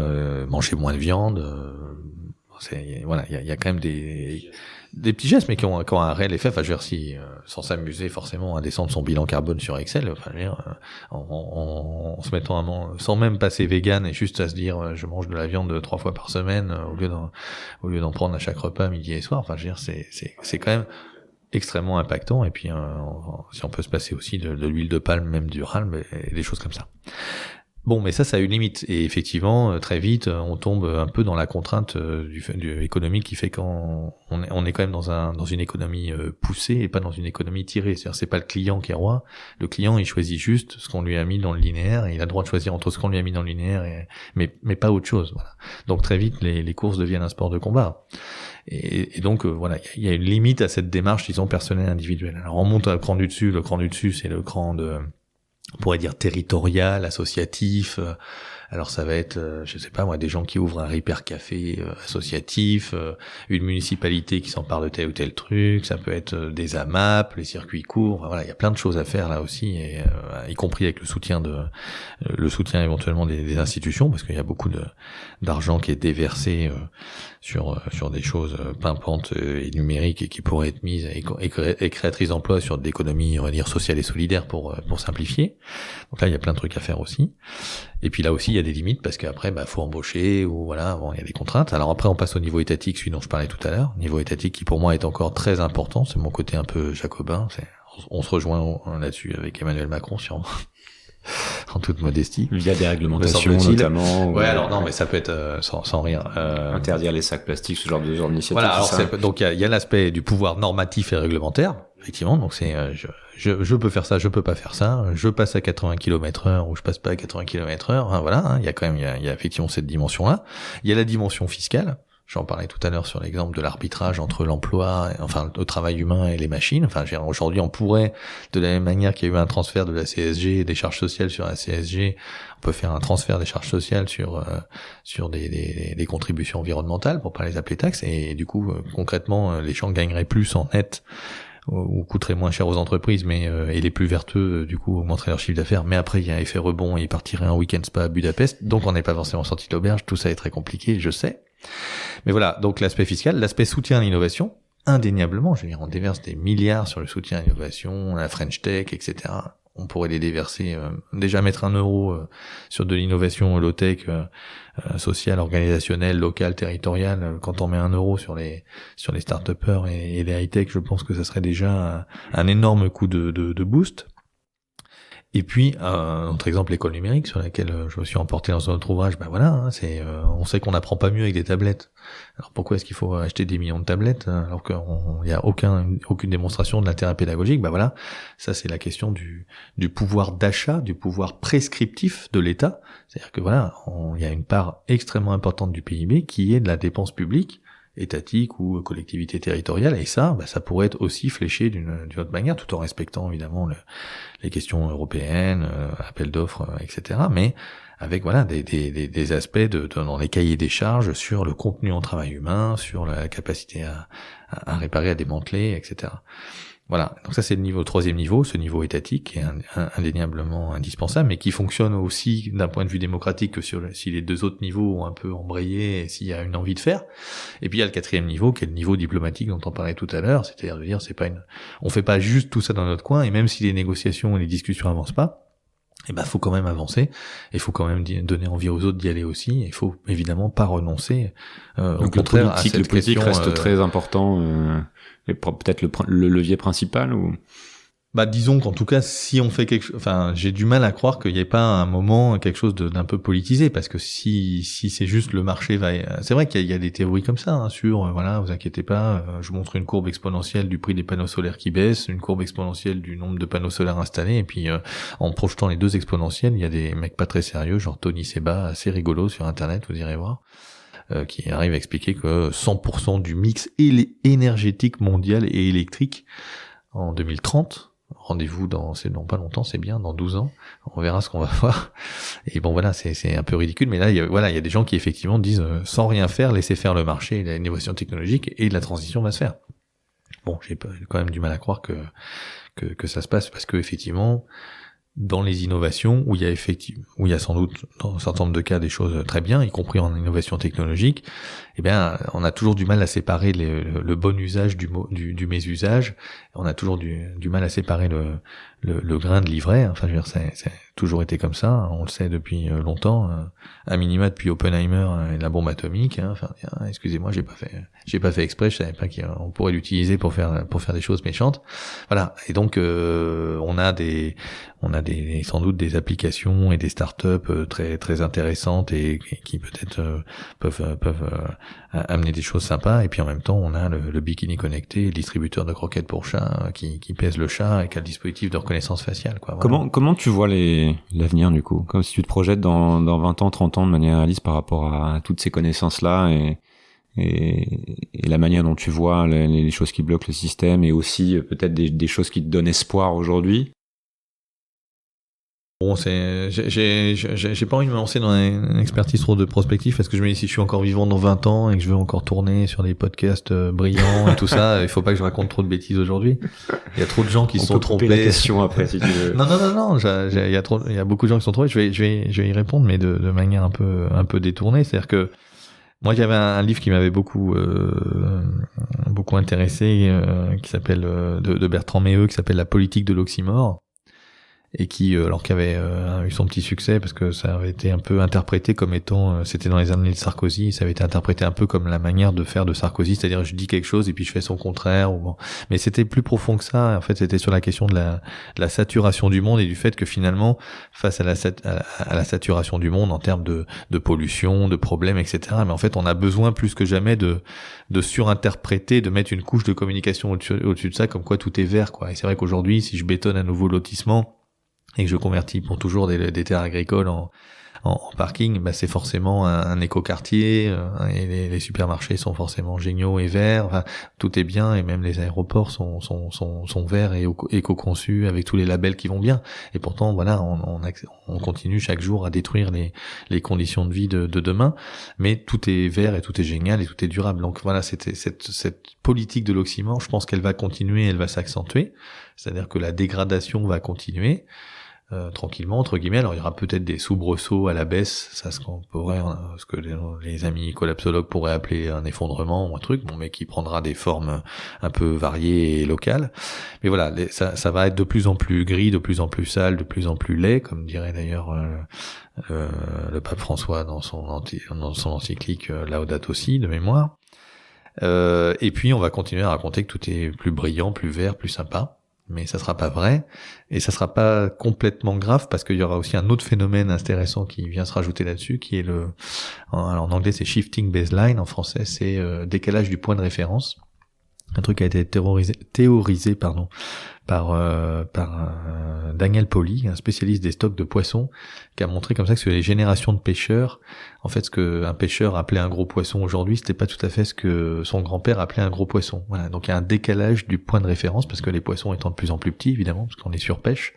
manger moins de viande, voilà, il y a quand même des petits gestes, mais qui ont un réel effet. Enfin, je veux dire, sans s'amuser forcément à descendre son bilan carbone sur Excel, enfin, je veux dire, en se mettant sans même passer vegan et juste à se dire, je mange de la viande 3 fois par semaine, au lieu d'en prendre à chaque repas, midi et soir. Enfin, je veux dire, c'est quand même extrêmement impactant. Et puis, si on peut se passer aussi de l'huile de palme, même du ralme, et des choses comme ça. Bon, mais ça a une limite. Et effectivement, très vite, on tombe un peu dans la contrainte du économique qui fait qu'on est quand même dans une économie poussée et pas dans une économie tirée. C'est-à-dire, c'est pas le client qui est roi. Le client, il choisit juste ce qu'on lui a mis dans le linéaire, et il a le droit de choisir entre ce qu'on lui a mis dans le linéaire mais pas autre chose. Voilà. Donc très vite, les courses deviennent un sport de combat. Et donc, voilà, il y a une limite à cette démarche, disons, personnelle, individuelle. Alors, on monte à le cran du dessus. Le cran du dessus, c'est le cran on pourrait dire territorial, associatif, Alors ça va être, je sais pas moi, des gens qui ouvrent un repair café associatif, une municipalité qui s'empare de tel ou tel truc, ça peut être des AMAP, les circuits courts, enfin, voilà, il y a plein de choses à faire là aussi, et y compris avec le soutien éventuellement des institutions, parce qu'il y a beaucoup d'argent qui est déversé sur des choses pimpantes et numériques et qui pourraient être mises et créatrices d'emplois sur de l'économie, on va dire, sociale et solidaire pour simplifier. Donc là, il y a plein de trucs à faire aussi. Et puis là aussi, il y a des limites parce qu'après, faut embaucher ou voilà, bon, il y a des contraintes. Alors après, on passe au niveau étatique, celui dont je parlais tout à l'heure. Niveau étatique qui pour moi est encore très important. C'est mon côté un peu jacobin. On se rejoint là-dessus avec Emmanuel Macron sûrement. En toute modestie. Via des réglementations notamment. Ouais, alors non, mais ça peut être sans rien. Interdire les sacs plastiques, ce genre d'initiative. Voilà, alors donc il y a l'aspect du pouvoir normatif et réglementaire, effectivement. Donc c'est je peux faire ça, je peux pas faire ça. Je passe à 80 km/h ou je passe pas à 80 km/h. Hein, voilà, il y a quand même il y a effectivement cette dimension-là. Il y a la dimension fiscale. J'en parlais tout à l'heure sur l'exemple de l'arbitrage entre l'emploi, enfin le travail humain et les machines. Enfin, aujourd'hui, on pourrait, de la même manière qu'il y a eu un transfert de la CSG, des charges sociales sur la CSG, on peut faire un transfert des charges sociales sur des contributions environnementales, pour pas les appeler taxes. Et du coup, concrètement, les gens gagneraient plus en net ou coûterait moins cher aux entreprises, mais et les plus vertueux du coup augmenteraient leur chiffre d'affaires. Mais après il y a un effet rebond et ils partiraient un week-end spa à Budapest, donc on n'est pas forcément sorti de l'auberge. Tout ça est très compliqué, je sais. Mais voilà, donc l'aspect fiscal, l'aspect soutien à l'innovation, indéniablement, je veux dire, on déverse des milliards sur le soutien à l'innovation, la French Tech, etc. On pourrait les déverser, déjà mettre 1 euro sur de l'innovation low-tech, sociale, organisationnelle, locale, territoriale. Quand on met 1 euro sur les start-upers et les high-tech, je pense que ça serait déjà un énorme coup de boost. Et puis un autre exemple, l'école numérique, sur laquelle je me suis emporté dans un autre ouvrage. Voilà, hein, on sait qu'on n'apprend pas mieux avec des tablettes. Alors pourquoi est-ce qu'il faut acheter des millions de tablettes alors qu'il y a aucune démonstration de l'intérêt pédagogique? Voilà, ça c'est la question du pouvoir d'achat, du pouvoir prescriptif de l'État. C'est-à-dire que voilà, il y a une part extrêmement importante du PIB qui est de la dépense publique, étatique ou collectivité territoriale, et ça pourrait être aussi fléché d'une autre manière, tout en respectant évidemment les questions européennes, appel d'offres, etc. Mais avec voilà des aspects dans les cahiers des charges sur le contenu en travail humain, sur la capacité à réparer, à démanteler, etc. Voilà, donc ça c'est le troisième niveau, ce niveau étatique qui est indéniablement indispensable, mais qui fonctionne aussi d'un point de vue démocratique que si les deux autres niveaux ont un peu embrayé et s'il y a une envie de faire. Et puis il y a le quatrième niveau qui est le niveau diplomatique dont on parlait tout à l'heure, c'est-à-dire de dire on fait pas juste tout ça dans notre coin, et même si les négociations et les discussions avancent pas, faut quand même avancer, il faut quand même donner envie aux autres d'y aller aussi, il faut évidemment pas renoncer. Donc au contraire, le politique reste très important, et peut-être le levier principal ou... Disons qu'en tout cas, si on fait quelque chose, j'ai du mal à croire qu'il n'y ait pas un moment quelque chose d'un peu politisé, parce que si c'est juste le marché c'est vrai qu'il y a des théories comme ça, hein, sur, vous inquiétez pas, je montre une courbe exponentielle du prix des panneaux solaires qui baisse, une courbe exponentielle du nombre de panneaux solaires installés, et puis, en projetant les deux exponentielles, il y a des mecs pas très sérieux, genre Tony Seba, assez rigolo sur Internet, vous irez voir, qui arrive à expliquer que 100% du mix énergétique mondial et électrique en 2030, rendez-vous dans pas longtemps, c'est bien, dans 12 ans, on verra ce qu'on va voir. Et bon voilà, c'est un peu ridicule, mais là il y a des gens qui effectivement disent sans rien faire, laisser faire le marché, l'innovation technologique, et la transition va se faire. Bon, j'ai quand même du mal à croire que ça se passe, parce que effectivement, dans les innovations où il y a sans doute dans un certain nombre de cas des choses très bien, y compris en innovation technologique, on a toujours du mal à séparer le bon usage du mésusage. On a toujours du mal à séparer le grain de l'ivraie. Enfin, je veux dire, c'est toujours été comme ça. On le sait depuis longtemps. À minima depuis Oppenheimer et la bombe atomique. Excusez-moi, j'ai pas fait exprès. Je savais pas qu'on pourrait l'utiliser pour faire des choses méchantes. Voilà. Et donc, on a sans doute des applications et des startups très très intéressantes et qui peut-être peuvent amener des choses sympas. Et puis en même temps, on a le bikini connecté, le distributeur de croquettes pour chat qui pèse le chat et qui a le dispositif de reconnaissance faciale, quoi. Voilà. Comment tu vois l'avenir du coup? Comme si tu te projettes dans 20 ans, 30 ans de manière réaliste par rapport à toutes ces connaissances-là et la manière dont tu vois les choses qui bloquent le système, et aussi peut-être des choses qui te donnent espoir aujourd'hui. Bon, j'ai pas envie de me lancer dans une expertise trop de prospective parce que je me dis si je suis encore vivant dans 20 ans et que je veux encore tourner sur des podcasts brillants et tout ça, il faut pas que je raconte trop de bêtises aujourd'hui. Il y a trop de gens qui se sont trompés. On peut couper la question après si tu veux. Non, il y a beaucoup de gens qui se sont trompés. Je vais y répondre, mais de manière un peu détournée. C'est-à-dire que moi, il y avait un livre qui m'avait beaucoup intéressé, qui s'appelle de Bertrand Meilleux, qui s'appelle La politique de l'oxymore. Et qui, alors qu'il avait eu son petit succès, parce que ça avait été un peu interprété comme étant, c'était dans les années de Sarkozy, ça avait été interprété un peu comme la manière de faire de Sarkozy, c'est-à-dire je dis quelque chose et puis je fais son contraire. Ou bon. Mais c'était plus profond que ça. En fait, c'était sur la question de la saturation du monde et du fait que finalement, face à la saturation du monde en termes de pollution, de problèmes, etc. Mais en fait, on a besoin plus que jamais de surinterpréter, de mettre une couche de communication au-dessus de ça, comme quoi tout est vert, quoi. Et c'est vrai qu'aujourd'hui, si je bétonne un nouveau lotissement et que je convertis pour toujours des terres agricoles en parking, bah c'est forcément un écoquartier, et les supermarchés sont forcément géniaux et verts, enfin, tout est bien, et même les aéroports sont verts et éco-conçus avec tous les labels qui vont bien. Et pourtant, voilà, on continue chaque jour à détruire les conditions de vie de demain, mais tout est vert et tout est génial et tout est durable. Donc voilà, c'était cette politique de l'oxymore, je pense qu'elle va continuer, elle va s'accentuer, c'est-à-dire que la dégradation va continuer. Tranquillement entre guillemets. Alors il y aura peut-être des soubresauts à la baisse, ça ce que les amis collapsologues pourraient appeler un effondrement ou un truc, bon, mais qui prendra des formes un peu variées et locales. Mais voilà, ça va être de plus en plus gris, de plus en plus sale, de plus en plus laid, comme dirait d'ailleurs le pape François dans son encyclique Laudato Si de mémoire. Et puis on va continuer à raconter que tout est plus brillant, plus vert, plus sympa. Mais ça sera pas vrai, et ça sera pas complètement grave, parce qu'il y aura aussi un autre phénomène intéressant qui vient se rajouter là-dessus, qui est alors en anglais c'est shifting baseline, en français c'est décalage du point de référence, un truc qui a été théorisé par Daniel Pauly, un spécialiste des stocks de poissons, qui a montré comme ça que sur les générations de pêcheurs, en fait, ce que un pêcheur appelait un gros poisson aujourd'hui, c'était pas tout à fait ce que son grand-père appelait un gros poisson. Voilà. Donc il y a un décalage du point de référence, parce que les poissons étant de plus en plus petits, évidemment, parce qu'on les surpêche,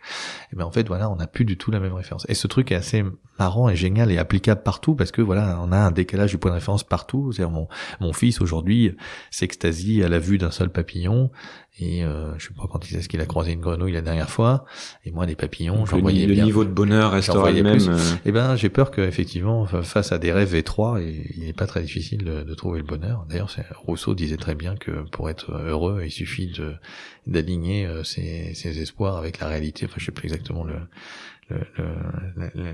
et ben en fait, voilà, on n'a plus du tout la même référence. Et ce truc est assez marrant et génial et applicable partout, parce que voilà, on a un décalage du point de référence partout. C'est-à-dire mon fils aujourd'hui s'extasie à la vue d'un seul papillon, et je sais pas quand il sait ce qu'il a croisé une grenouille la dernière fois, et moi les papillons, j'en voyais bien. Le niveau de bonheur restera le même. Et ben j'ai peur que effectivement, face à des rêves étroits, il n'est pas très difficile de trouver le bonheur. D'ailleurs, Rousseau disait très bien que pour être heureux, il suffit d'aligner ses espoirs avec la réalité. Enfin, je sais plus exactement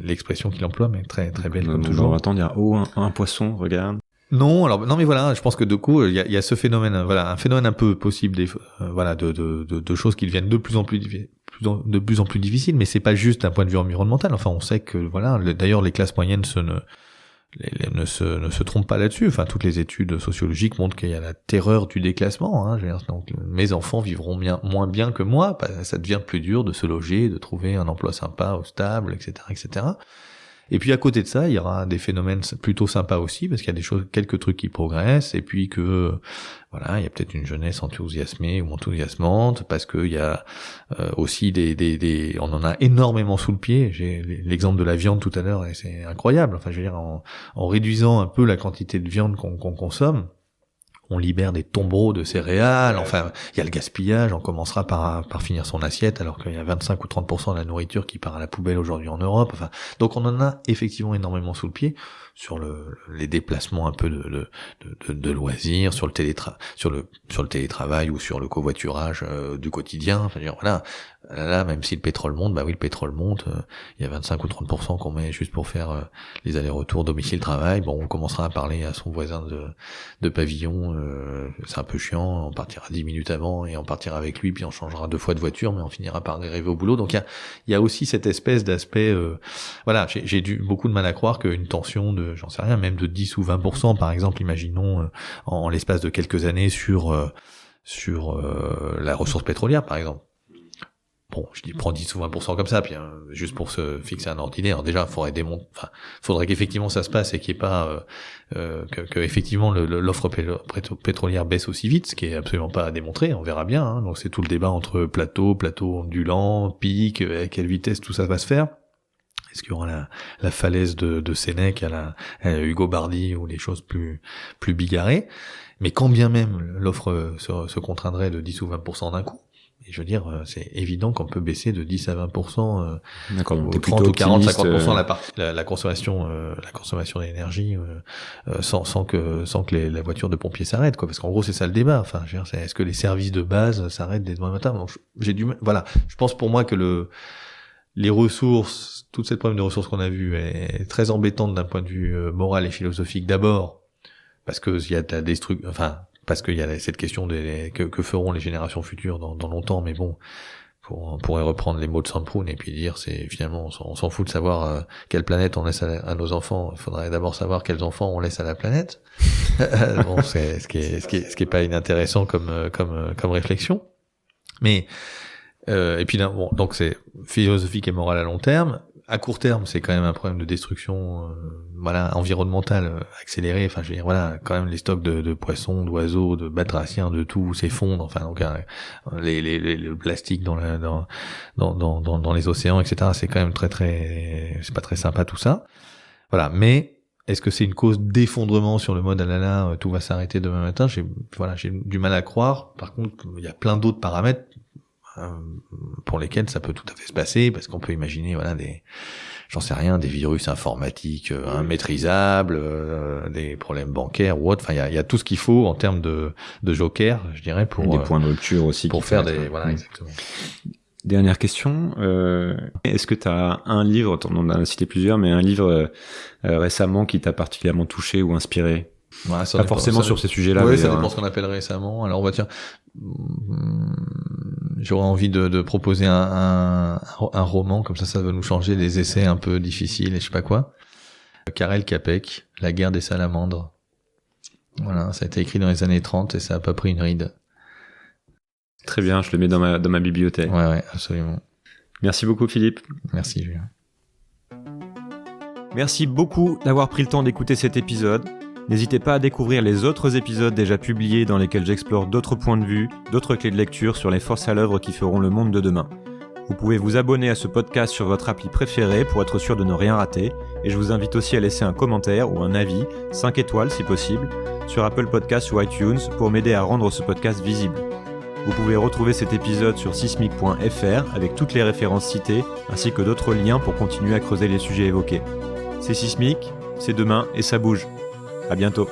l'expression qu'il emploie, mais très très belle comme toujours. On va attendre, il y a un poisson, regarde. Non, mais voilà, je pense que de coup, il y a ce phénomène, voilà, un phénomène un peu possible, de choses qui deviennent de plus en plus difficiles, mais c'est pas juste d'un point de vue environnemental. Enfin, on sait que, voilà, d'ailleurs, les classes moyennes ne se trompent pas là-dessus. Enfin, toutes les études sociologiques montrent qu'il y a la terreur du déclassement, hein. Donc, mes enfants vivront moins bien que moi, ça devient plus dur de se loger, de trouver un emploi sympa, stable, etc., etc. Et puis à côté de ça, il y aura des phénomènes plutôt sympas aussi, parce qu'il y a quelques trucs qui progressent, et puis que voilà, il y a peut-être une jeunesse enthousiasmée ou enthousiasmante, parce que il y a aussi on en a énormément sous le pied. J'ai l'exemple de la viande tout à l'heure, et c'est incroyable. Enfin, je veux dire, en réduisant un peu la quantité de viande qu'on consomme, on libère des tombereaux de céréales, enfin, il y a le gaspillage, on commencera par finir son assiette, alors qu'il y a 25 ou 30% de la nourriture qui part à la poubelle aujourd'hui en Europe, enfin, donc on en a effectivement énormément sous le pied, sur les déplacements un peu de loisirs, sur le télétravail ou sur le covoiturage du quotidien, enfin, voilà, là, même si le pétrole monte, bah oui, le pétrole monte, il y a 25 ou 30% qu'on met juste pour faire les allers-retours domicile-travail, bon, on commencera à parler à son voisin de pavillon, c'est un peu chiant, on partira 10 minutes avant et on partira avec lui, puis on changera 2 fois de voiture, mais on finira par arriver au boulot. Donc il y a aussi cette espèce d'aspect, voilà, j'ai beaucoup de mal à croire qu'une tension j'en sais rien, même de 10 ou 20%, par exemple, imaginons en l'espace de quelques années sur la ressource pétrolière, par exemple. Bon, je dis prends 10 ou 20% comme ça, puis juste pour se fixer un ordinaire. Déjà, faudrait qu'effectivement ça se passe et qu'il n'y ait pas que effectivement l'offre pétrolière baisse aussi vite, ce qui est absolument pas à démontrer. On verra bien. Hein. Donc c'est tout le débat entre plateau ondulant, pic, à quelle vitesse tout ça va se faire. Est-ce qu'il y aura la falaise de Sénèque à la Hugo Bardi ou les choses plus bigarrées? Mais quand bien même l'offre se contraindrait de 10 ou 20% d'un coup, et je veux dire, c'est évident qu'on peut baisser de 10 à 20%, d'accord, donc ou 30 ou 40, 50% la consommation d'énergie, sans que les voitures de pompiers s'arrêtent, quoi. Parce qu'en gros, c'est ça le débat. Enfin, je veux dire, est-ce que les services de base s'arrêtent dès demain matin? Donc, voilà. Je pense pour moi que les ressources, toute cette problème de ressources qu'on a vue est très embêtante d'un point de vue moral et philosophique. D'abord, parce que il y a parce qu'il y a cette question que feront les générations futures dans longtemps, mais bon, on pourrait reprendre les mots de Samproun et puis dire, c'est finalement, on s'en fout de savoir quelle planète on laisse à nos enfants. Il faudrait d'abord savoir quels enfants on laisse à la planète. Bon, c'est ce qui est pas inintéressant comme réflexion. Mais et puis bon, donc c'est philosophique et moral à long terme. À court terme, c'est quand même un problème de destruction, environnementale accélérée. Enfin, je veux dire, voilà, quand même les stocks de poissons, d'oiseaux, de batraciens, de tout s'effondrent. Enfin, donc le plastique dans les océans, etc. C'est quand même c'est pas très sympa tout ça. Voilà, mais est-ce que c'est une cause d'effondrement sur le mode tout va s'arrêter demain matin? J'ai du mal à croire. Par contre, il y a plein d'autres paramètres pour lesquels ça peut tout à fait se passer, parce qu'on peut imaginer des virus informatiques immaîtrisables, des problèmes bancaires ou autres. Enfin, il y a tout ce qu'il faut en termes de joker, je dirais, pour des points de rupture aussi pour faire exactement. Dernière question, est-ce que tu as un livre, on en a cité plusieurs, mais un livre récemment qui t'a particulièrement touché ou inspiré? Pas forcément sur ces sujets-là. Oui, ça dépend ce qu'on appelle récemment. Alors, j'aurais envie de proposer un roman, comme ça va nous changer des essais un peu difficiles et je sais pas quoi. Karel Čapek, La guerre des salamandres. Voilà, ça a été écrit dans les années 30 et ça a pas pris une ride. Très bien, je le mets dans ma bibliothèque. Ouais, absolument. Merci beaucoup, Philippe. Merci, Julien. Merci beaucoup d'avoir pris le temps d'écouter cet épisode. N'hésitez pas à découvrir les autres épisodes déjà publiés dans lesquels j'explore d'autres points de vue, d'autres clés de lecture sur les forces à l'œuvre qui feront le monde de demain. Vous pouvez vous abonner à ce podcast sur votre appli préférée pour être sûr de ne rien rater, et je vous invite aussi à laisser un commentaire ou un avis, 5 étoiles si possible, sur Apple Podcasts ou iTunes pour m'aider à rendre ce podcast visible. Vous pouvez retrouver cet épisode sur sismic.fr avec toutes les références citées, ainsi que d'autres liens pour continuer à creuser les sujets évoqués. C'est Sismic, c'est demain et ça bouge. À bientôt.